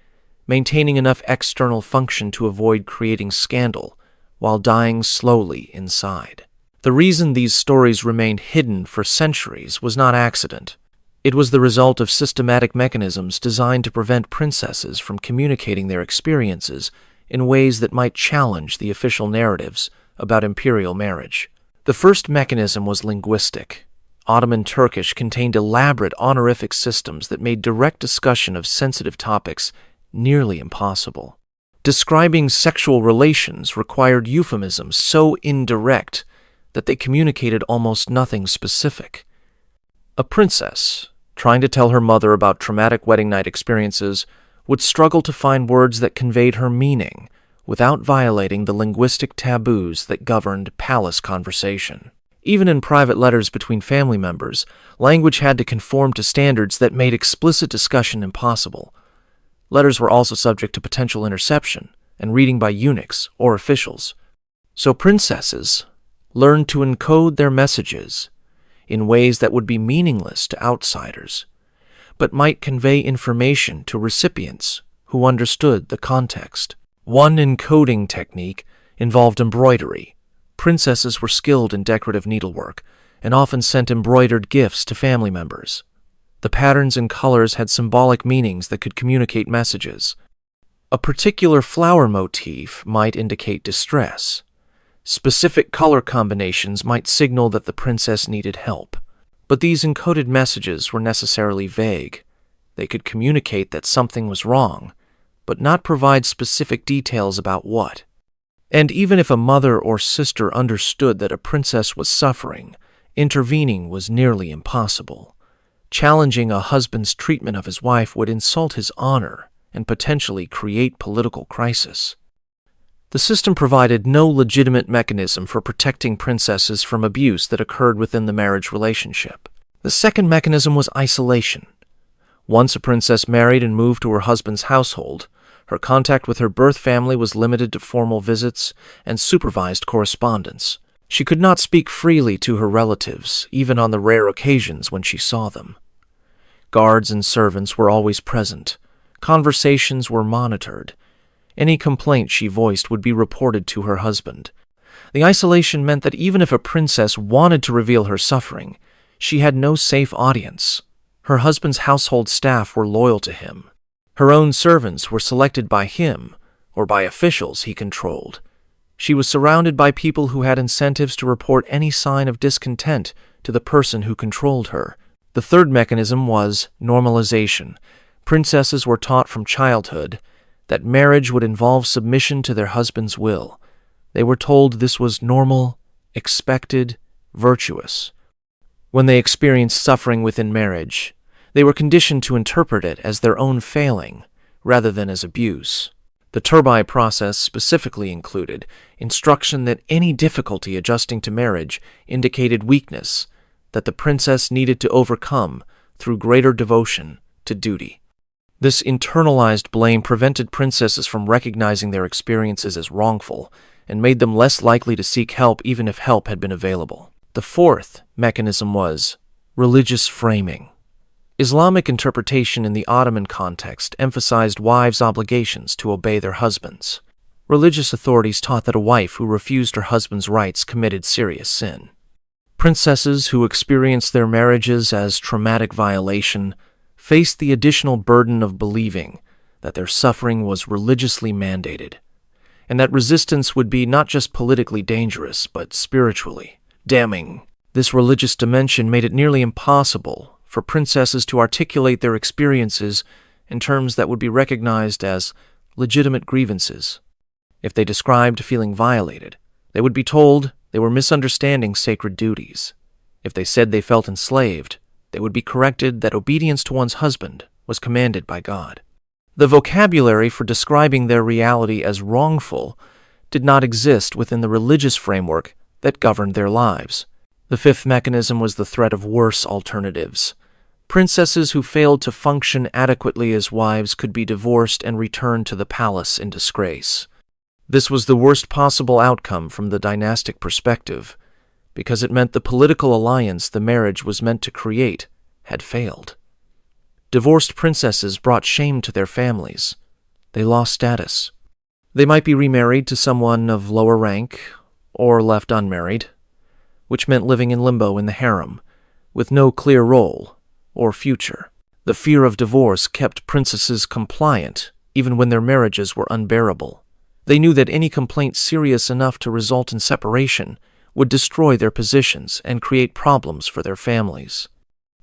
maintaining enough external function to avoid creating scandal while dying slowly inside. The reason these stories remained hidden for centuries was not accident. It was the result of systematic mechanisms designed to prevent princesses from communicating their experiences in ways that might challenge the official narratives about imperial marriage. The first mechanism was linguistic. Ottoman Turkish contained elaborate honorific systems that made direct discussion of sensitive topics nearly impossible. Describing sexual relations required euphemisms so indirect that they communicated almost nothing specific. A princess, trying to tell her mother about traumatic wedding night experiences, would struggle to find words that conveyed her meaning without violating the linguistic taboos that governed palace conversation. Even in private letters between family members, language had to conform to standards that made explicit discussion impossible. Letters were also subject to potential interception and reading by eunuchs or officials. So princesses learned to encode their messages in ways that would be meaningless to outsiders, but might convey information to recipients who understood the context. One encoding technique involved embroidery. Princesses were skilled in decorative needlework and often sent embroidered gifts to family members. The patterns and colors had symbolic meanings that could communicate messages. A particular flower motif might indicate distress. Specific color combinations might signal that the princess needed help. But these encoded messages were necessarily vague. They could communicate that something was wrong, but not provide specific details about what. And even if a mother or sister understood that a princess was suffering, intervening was nearly impossible. Challenging a husband's treatment of his wife would insult his honor and potentially create political crisis. The system provided no legitimate mechanism for protecting princesses from abuse that occurred within the marriage relationship. The second mechanism was isolation. Once a princess married and moved to her husband's household, her contact with her birth family was limited to formal visits and supervised correspondence. She could not speak freely to her relatives, even on the rare occasions when she saw them. Guards and servants were always present. Conversations were monitored. Any complaint she voiced would be reported to her husband. The isolation meant that even if a princess wanted to reveal her suffering, she had no safe audience. Her husband's household staff were loyal to him. Her own servants were selected by him or by officials he controlled. She was surrounded by people who had incentives to report any sign of discontent to the person who controlled her. The third mechanism was normalization. Princesses were taught from childhood that marriage would involve submission to their husband's will. They were told this was normal, expected, virtuous. When they experienced suffering within marriage, they were conditioned to interpret it as their own failing rather than as abuse. The Turbi process specifically included instruction that any difficulty adjusting to marriage indicated weakness that the princess needed to overcome through greater devotion to duty. This internalized blame prevented princesses from recognizing their experiences as wrongful and made them less likely to seek help even if help had been available. The fourth mechanism was religious framing. Islamic interpretation in the Ottoman context emphasized wives' obligations to obey their husbands. Religious authorities taught that a wife who refused her husband's rights committed serious sin. Princesses who experienced their marriages as traumatic violation faced the additional burden of believing that their suffering was religiously mandated, and that resistance would be not just politically dangerous, but spiritually damning. This religious dimension made it nearly impossible for princesses to articulate their experiences in terms that would be recognized as legitimate grievances. If they described feeling violated, they would be told they were misunderstanding sacred duties. If they said they felt enslaved, they would be corrected that obedience to one's husband was commanded by God. The vocabulary for describing their reality as wrongful did not exist within the religious framework that governed their lives. The fifth mechanism was the threat of worse alternatives. Princesses who failed to function adequately as wives could be divorced and returned to the palace in disgrace. This was the worst possible outcome from the dynastic perspective, because it meant the political alliance the marriage was meant to create had failed. Divorced princesses brought shame to their families. They lost status. They might be remarried to someone of lower rank or left unmarried, which meant living in limbo in the harem, with no clear role or future. The fear of divorce kept princesses compliant even when their marriages were unbearable. They knew that any complaint serious enough to result in separation would destroy their positions and create problems for their families.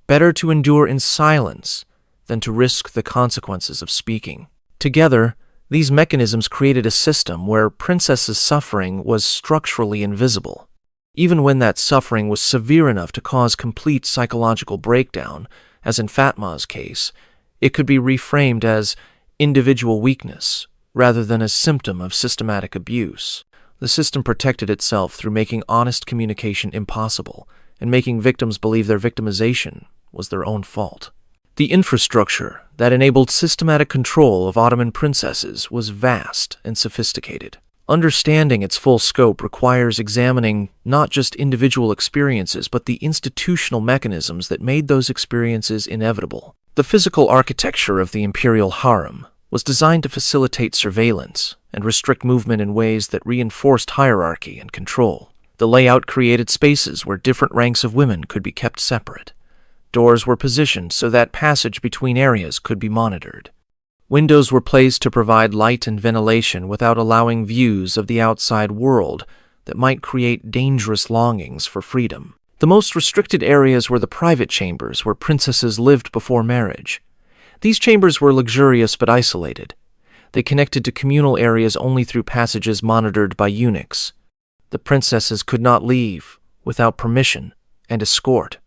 Better to endure in silence than to risk the consequences of speaking. Together, these mechanisms created a system where princesses' suffering was structurally invisible. Even when that suffering was severe enough to cause complete psychological breakdown, as in Fatma's case, it could be reframed as individual weakness rather than a symptom of systematic abuse. The system protected itself through making honest communication impossible and making victims believe their victimization was their own fault. The infrastructure that enabled systematic control of Ottoman princesses was vast and sophisticated. Understanding its full scope requires examining not just individual experiences, but the institutional mechanisms that made those experiences inevitable. The physical architecture of the imperial harem was designed to facilitate surveillance and restrict movement in ways that reinforced hierarchy and control. The layout created spaces where different ranks of women could be kept separate. Doors were positioned so that passage between areas could be monitored. Windows were placed to provide light and ventilation without allowing views of the outside world that might create dangerous longings for freedom. The most restricted areas were the private chambers where princesses lived before marriage. These chambers were luxurious but isolated. They connected to communal areas only through passages monitored by eunuchs. The princesses could not leave without permission and escort.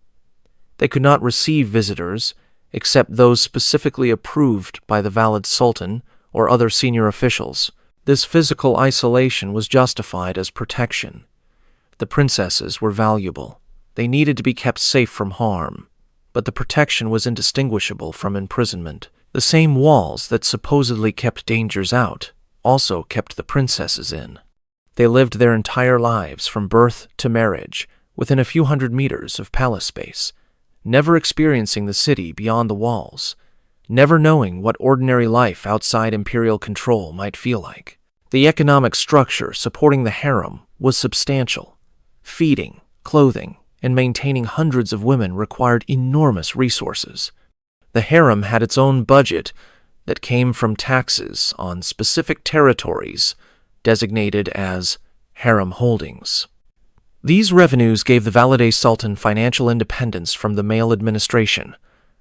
They could not receive visitors except those specifically approved by the valid sultan or other senior officials. This physical isolation was justified as protection. The princesses were valuable. They needed to be kept safe from harm, but the protection was indistinguishable from imprisonment. The same walls that supposedly kept dangers out also kept the princesses in. They lived their entire lives from birth to marriage within a few hundred meters of palace space, never experiencing the city beyond the walls, never knowing what ordinary life outside imperial control might feel like. The economic structure supporting the harem was substantial. Feeding, clothing, and maintaining hundreds of women required enormous resources. The harem had its own budget that came from taxes on specific territories designated as harem holdings. These revenues gave the Valide Sultan financial independence from the male administration,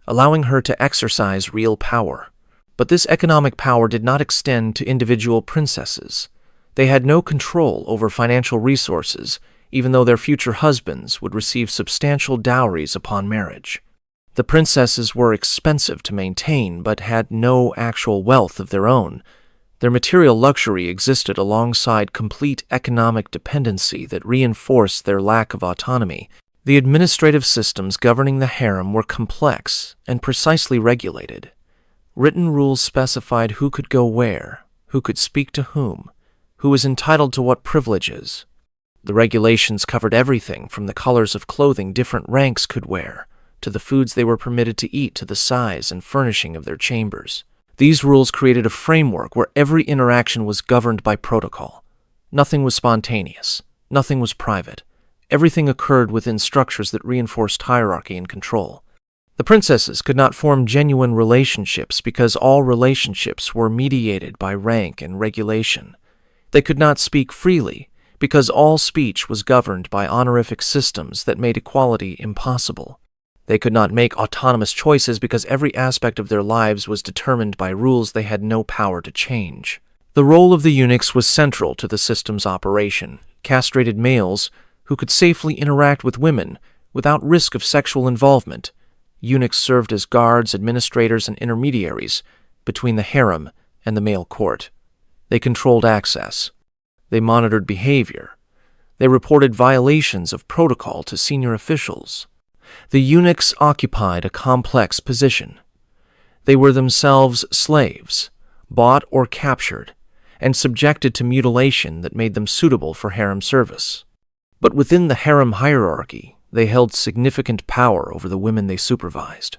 allowing her to exercise real power. But this economic power did not extend to individual princesses. They had no control over financial resources, even though their future husbands would receive substantial dowries upon marriage. The princesses were expensive to maintain but had no actual wealth of their own. Their material luxury existed alongside complete economic dependency that reinforced their lack of autonomy. The administrative systems governing the harem were complex and precisely regulated. Written rules specified who could go where, who could speak to whom, who was entitled to what privileges. The regulations covered everything from the colors of clothing different ranks could wear, to the foods they were permitted to eat, to the size and furnishing of their chambers. These rules created a framework where every interaction was governed by protocol. Nothing was spontaneous. Nothing was private. Everything occurred within structures that reinforced hierarchy and control. The princesses could not form genuine relationships because all relationships were mediated by rank and regulation. They could not speak freely because all speech was governed by honorific systems that made equality impossible. They could not make autonomous choices because every aspect of their lives was determined by rules they had no power to change. The role of the eunuchs was central to the system's operation. Castrated males who could safely interact with women without risk of sexual involvement. Eunuchs served as guards, administrators, and intermediaries between the harem and the male court. They controlled access. They monitored behavior. They reported violations of protocol to senior officials. The eunuchs occupied a complex position. They were themselves slaves, bought or captured, and subjected to mutilation that made them suitable for harem service. But within the harem hierarchy, they held significant power over the women they supervised.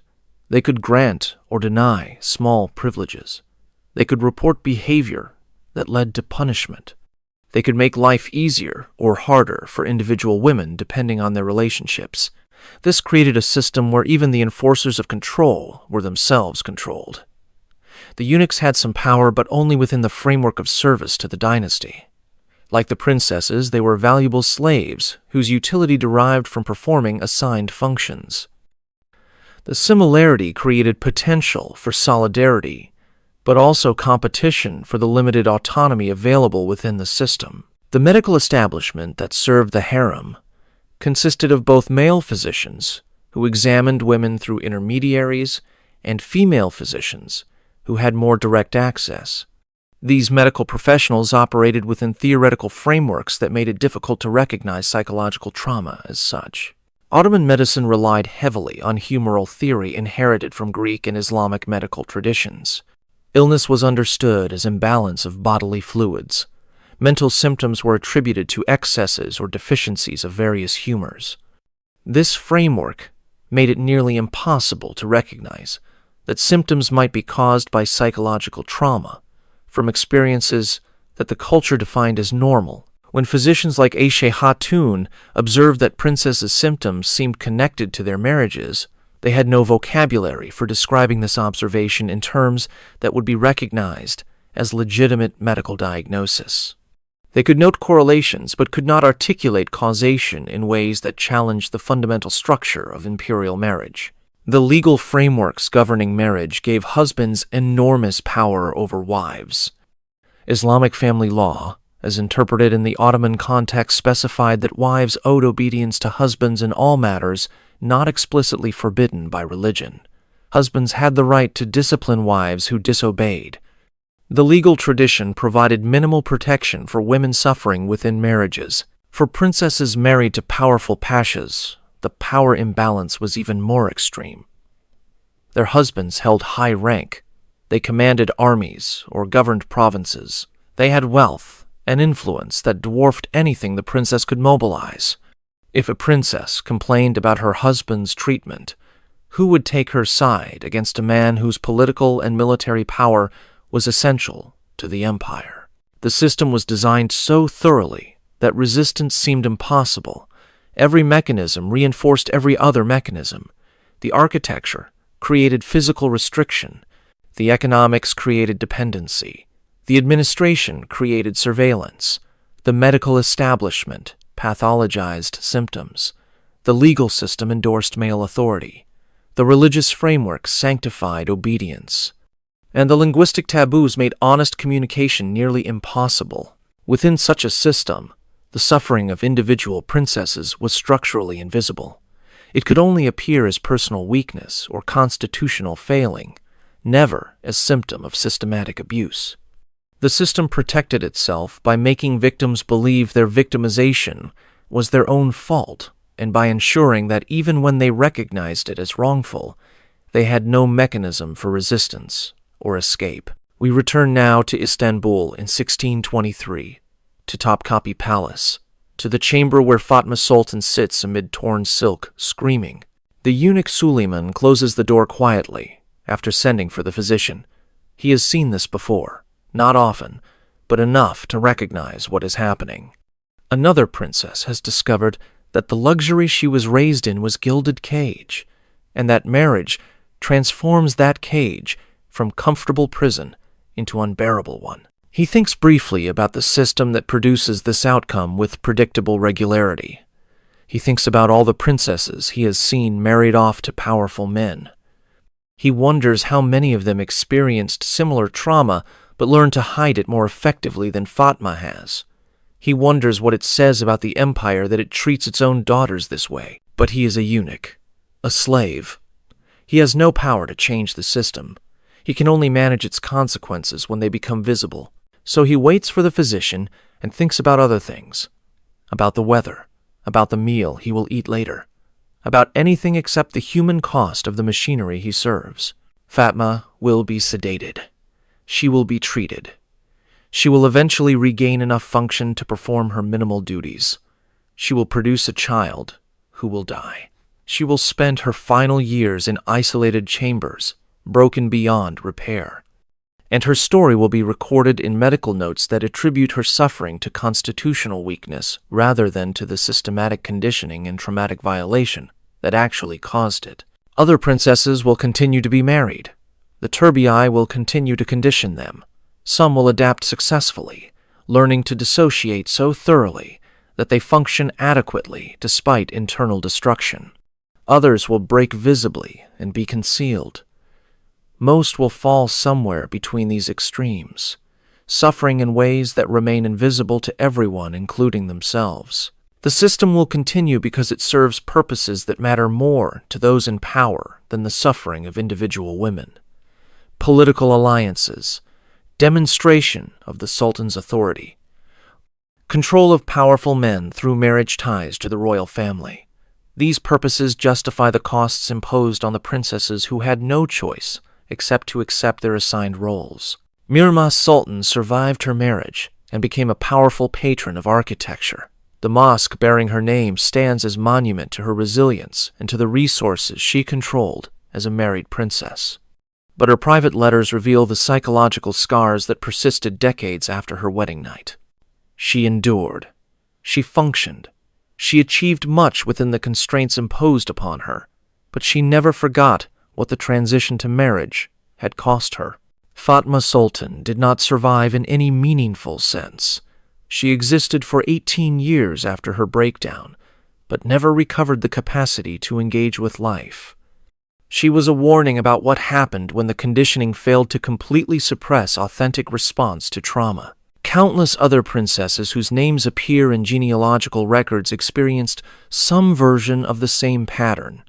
They could grant or deny small privileges. They could report behavior that led to punishment. They could make life easier or harder for individual women depending on their relationships. This created a system where even the enforcers of control were themselves controlled. The eunuchs had some power, but only within the framework of service to the dynasty. Like the princesses, they were valuable slaves whose utility derived from performing assigned functions. The similarity created potential for solidarity, but also competition for the limited autonomy available within the system. The medical establishment that served the harem consisted of both male physicians, who examined women through intermediaries, and female physicians, who had more direct access. These medical professionals operated within theoretical frameworks that made it difficult to recognize psychological trauma as such. Ottoman medicine relied heavily on humoral theory inherited from Greek and Islamic medical traditions. Illness was understood as imbalance of bodily fluids. Mental symptoms were attributed to excesses or deficiencies of various humors. This framework made it nearly impossible to recognize that symptoms might be caused by psychological trauma from experiences that the culture defined as normal. When physicians like Ayshe Hatun observed that princesses' symptoms seemed connected to their marriages, they had no vocabulary for describing this observation in terms that would be recognized as legitimate medical diagnosis. They could note correlations but could not articulate causation in ways that challenged the fundamental structure of imperial marriage. The legal frameworks governing marriage gave husbands enormous power over wives. Islamic family law, as interpreted in the Ottoman context, specified that wives owed obedience to husbands in all matters not explicitly forbidden by religion. Husbands had the right to discipline wives who disobeyed. The legal tradition provided minimal protection for women suffering within marriages. For princesses married to powerful pashas, the power imbalance was even more extreme. Their husbands held high rank. They commanded armies or governed provinces. They had wealth and influence that dwarfed anything the princess could mobilize. If a princess complained about her husband's treatment, who would take her side against a man whose political and military power was essential to the empire? The system was designed so thoroughly that resistance seemed impossible. Every mechanism reinforced every other mechanism. The architecture created physical restriction. The economics created dependency. The administration created surveillance. The medical establishment pathologized symptoms. The legal system endorsed male authority. The religious framework sanctified obedience. And the linguistic taboos made honest communication nearly impossible. Within such a system, the suffering of individual princesses was structurally invisible. It could only appear as personal weakness or constitutional failing, never as symptom of systematic abuse. The system protected itself by making victims believe their victimization was their own fault, and by ensuring that even when they recognized it as wrongful, they had no mechanism for resistance or escape. We return now to Istanbul in 1623, to Topkapi Palace, to the chamber where Fatma Sultan sits amid torn silk, screaming. The eunuch Suleiman closes the door quietly, after sending for the physician. He has seen this before, not often, but enough to recognize what is happening. Another princess has discovered that the luxury she was raised in was gilded cage, and that marriage transforms that cage from comfortable prison into unbearable one. He thinks briefly about the system that produces this outcome with predictable regularity. He thinks about all the princesses he has seen married off to powerful men. He wonders how many of them experienced similar trauma but learned to hide it more effectively than Fatma has. He wonders what it says about the empire that it treats its own daughters this way. But he is a eunuch, a slave. He has no power to change the system. He can only manage its consequences when they become visible. So he waits for the physician and thinks about other things. About the weather, about the meal he will eat later, about anything except the human cost of the machinery he serves. Fatma will be sedated. She will be treated. She will eventually regain enough function to perform her minimal duties. She will produce a child who will die. She will spend her final years in isolated chambers, broken beyond repair. And her story will be recorded in medical notes that attribute her suffering to constitutional weakness rather than to the systematic conditioning and traumatic violation that actually caused it. Other princesses will continue to be married. The Turbi will continue to condition them. Some will adapt successfully, learning to dissociate so thoroughly that they function adequately despite internal destruction. Others will break visibly and be concealed. Most will fall somewhere between these extremes, suffering in ways that remain invisible to everyone, including themselves. The system will continue because it serves purposes that matter more to those in power than the suffering of individual women. Political alliances, demonstration of the Sultan's authority, control of powerful men through marriage ties to the royal family. These purposes justify the costs imposed on the princesses who had no choice except to accept their assigned roles. Mihrimah Sultan survived her marriage and became a powerful patron of architecture. The mosque bearing her name stands as monument to her resilience and to the resources she controlled as a married princess. But her private letters reveal the psychological scars that persisted decades after her wedding night. She endured. She functioned. She achieved much within the constraints imposed upon her, but she never forgot what the transition to marriage had cost her. Fatma Sultan did not survive in any meaningful sense. She existed for 18 years after her breakdown, but never recovered the capacity to engage with life. She was a warning about what happened when the conditioning failed to completely suppress authentic response to trauma. Countless other princesses whose names appear in genealogical records experienced some version of the same pattern.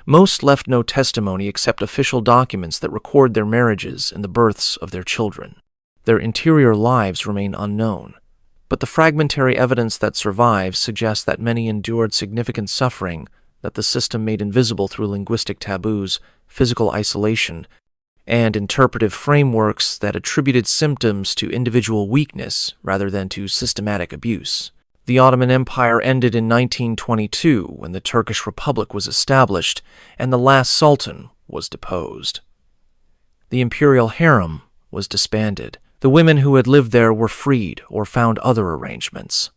Most left no testimony except official documents that record their marriages and the births of their children. Their interior lives remain unknown, but the fragmentary evidence that survives suggests that many endured significant suffering that the system made invisible through linguistic taboos, physical isolation, and interpretive frameworks that attributed symptoms to individual weakness rather than to systematic abuse. The Ottoman Empire ended in 1922 when the Turkish Republic was established and the last sultan was deposed. The imperial harem was disbanded. The women who had lived there were freed or found other arrangements.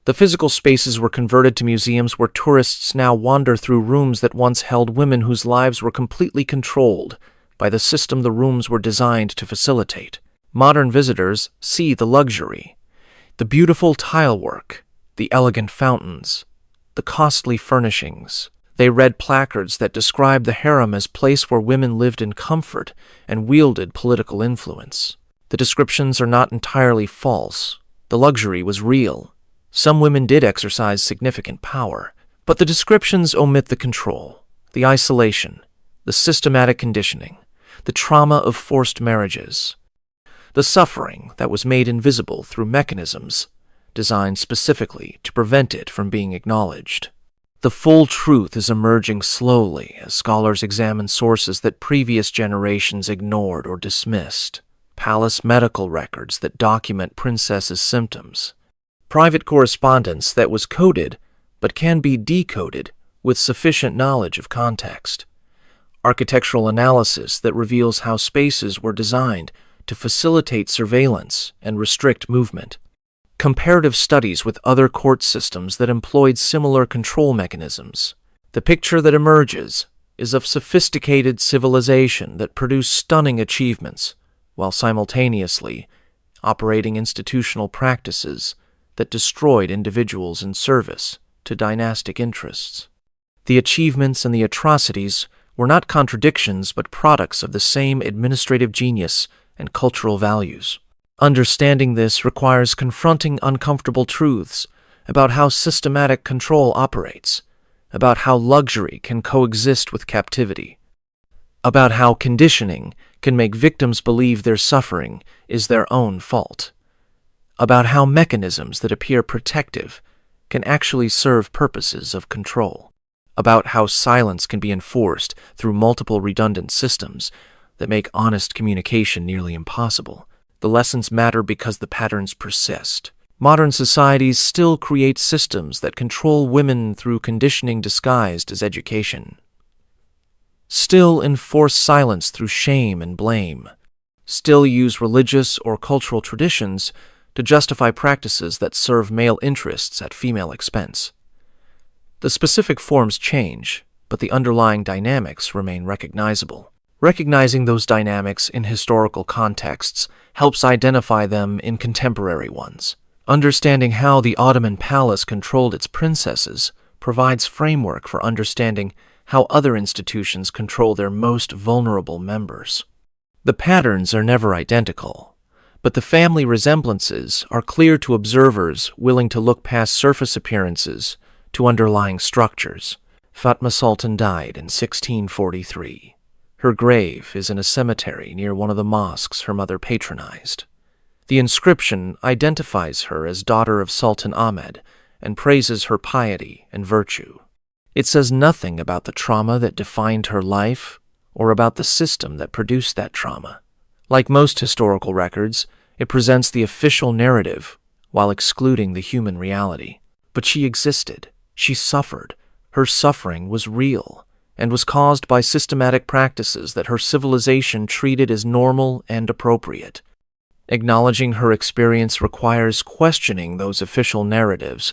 The physical spaces were converted to museums where tourists now wander through rooms that once held women whose lives were completely controlled by the system the rooms were designed to facilitate. Modern visitors see the luxury, the beautiful tile work, the elegant fountains, the costly furnishings. They read placards that describe the harem as a place where women lived in comfort and wielded political influence. The descriptions are not entirely false. The luxury was real. Some women did exercise significant power, but the descriptions omit the control, the isolation, the systematic conditioning, the trauma of forced marriages, the suffering that was made invisible through mechanisms designed specifically to prevent it from being acknowledged. The full truth is emerging slowly as scholars examine sources that previous generations ignored or dismissed, palace medical records that document princesses' symptoms, private correspondence that was coded but can be decoded with sufficient knowledge of context, architectural analysis that reveals how spaces were designed to facilitate surveillance and restrict movement, comparative studies with other court systems that employed similar control mechanisms. The picture that emerges is of sophisticated civilization that produced stunning achievements, while simultaneously operating institutional practices that destroyed individuals in service to dynastic interests. The achievements and the atrocities were not contradictions but products of the same administrative genius and cultural values. Understanding this requires confronting uncomfortable truths about how systematic control operates, about how luxury can coexist with captivity, about how conditioning can make victims believe their suffering is their own fault, about how mechanisms that appear protective can actually serve purposes of control, about how silence can be enforced through multiple redundant systems that make honest communication nearly impossible. The lessons matter because the patterns persist. Modern societies still create systems that control women through conditioning disguised as education, still enforce silence through shame and blame, still use religious or cultural traditions to justify practices that serve male interests at female expense. The specific forms change, but the underlying dynamics remain recognizable. Recognizing those dynamics in historical contexts helps identify them in contemporary ones. Understanding how the Ottoman palace controlled its princesses provides framework for understanding how other institutions control their most vulnerable members. The patterns are never identical, but the family resemblances are clear to observers willing to look past surface appearances to underlying structures. Fatma Sultan died in 1643. Her grave is in a cemetery near one of the mosques her mother patronized. The inscription identifies her as daughter of Sultan Ahmed and praises her piety and virtue. It says nothing about the trauma that defined her life or about the system that produced that trauma. Like most historical records, it presents the official narrative while excluding the human reality. But she existed. She suffered. Her suffering was real and was caused by systematic practices that her civilization treated as normal and appropriate. Acknowledging her experience requires questioning those official narratives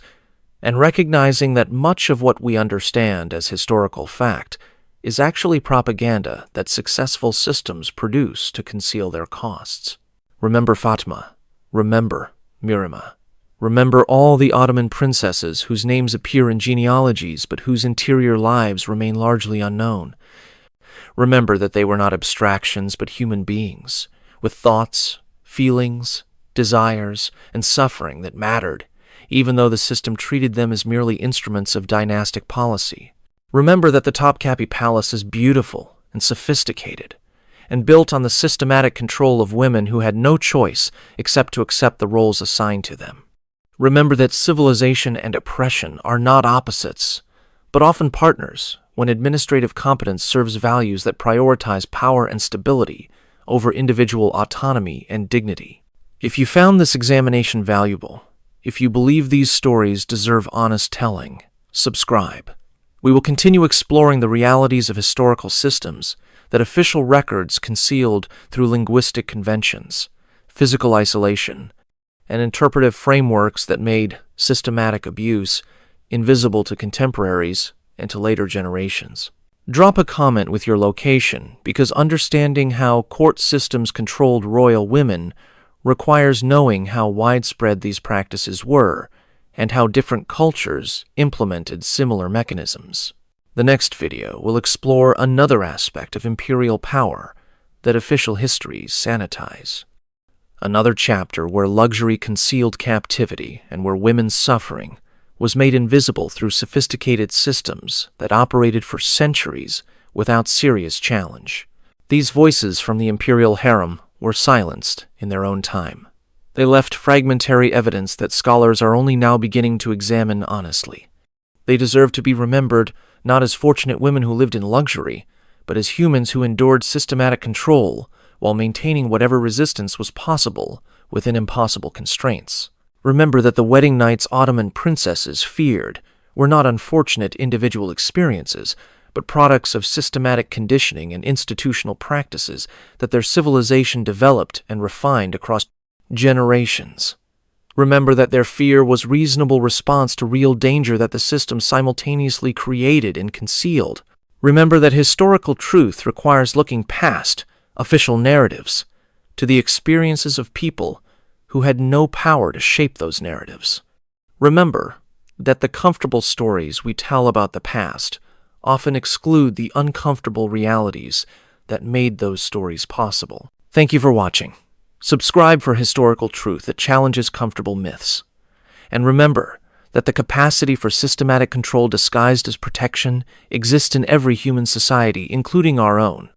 and recognizing that much of what we understand as historical fact is actually propaganda that successful systems produce to conceal their costs. Remember Fatma. Remember Mihrimah. Remember all the Ottoman princesses whose names appear in genealogies but whose interior lives remain largely unknown. Remember that they were not abstractions but human beings, with thoughts, feelings, desires, and suffering that mattered, even though the system treated them as merely instruments of dynastic policy. Remember that the Topkapi palace is beautiful and sophisticated, and built on the systematic control of women who had no choice except to accept the roles assigned to them. Remember that civilization and oppression are not opposites, but often partners when administrative competence serves values that prioritize power and stability over individual autonomy and dignity. If you found this examination valuable, if you believe these stories deserve honest telling, subscribe. We will continue exploring the realities of historical systems that official records concealed through linguistic conventions, physical isolation, and interpretive frameworks that made systematic abuse invisible to contemporaries and to later generations. Drop a comment with your location because understanding how court systems controlled royal women requires knowing how widespread these practices were and how different cultures implemented similar mechanisms. The next video will explore another aspect of imperial power that official histories sanitize. Another chapter where luxury concealed captivity and where women's suffering was made invisible through sophisticated systems that operated for centuries without serious challenge. These voices from the imperial harem were silenced in their own time. They left fragmentary evidence that scholars are only now beginning to examine honestly. They deserve to be remembered not as fortunate women who lived in luxury, but as humans who endured systematic control while maintaining whatever resistance was possible within impossible constraints. Remember that the wedding nights Ottoman princesses feared were not unfortunate individual experiences, but products of systematic conditioning and institutional practices that their civilization developed and refined across generations. Remember that their fear was reasonable response to real danger that the system simultaneously created and concealed. Remember that historical truth requires looking past official narratives to the experiences of people who had no power to shape those narratives. Remember that the comfortable stories we tell about the past often exclude the uncomfortable realities that made those stories possible. Thank you for watching. Subscribe for historical truth that challenges comfortable myths. And remember that the capacity for systematic control disguised as protection exists in every human society, including our own.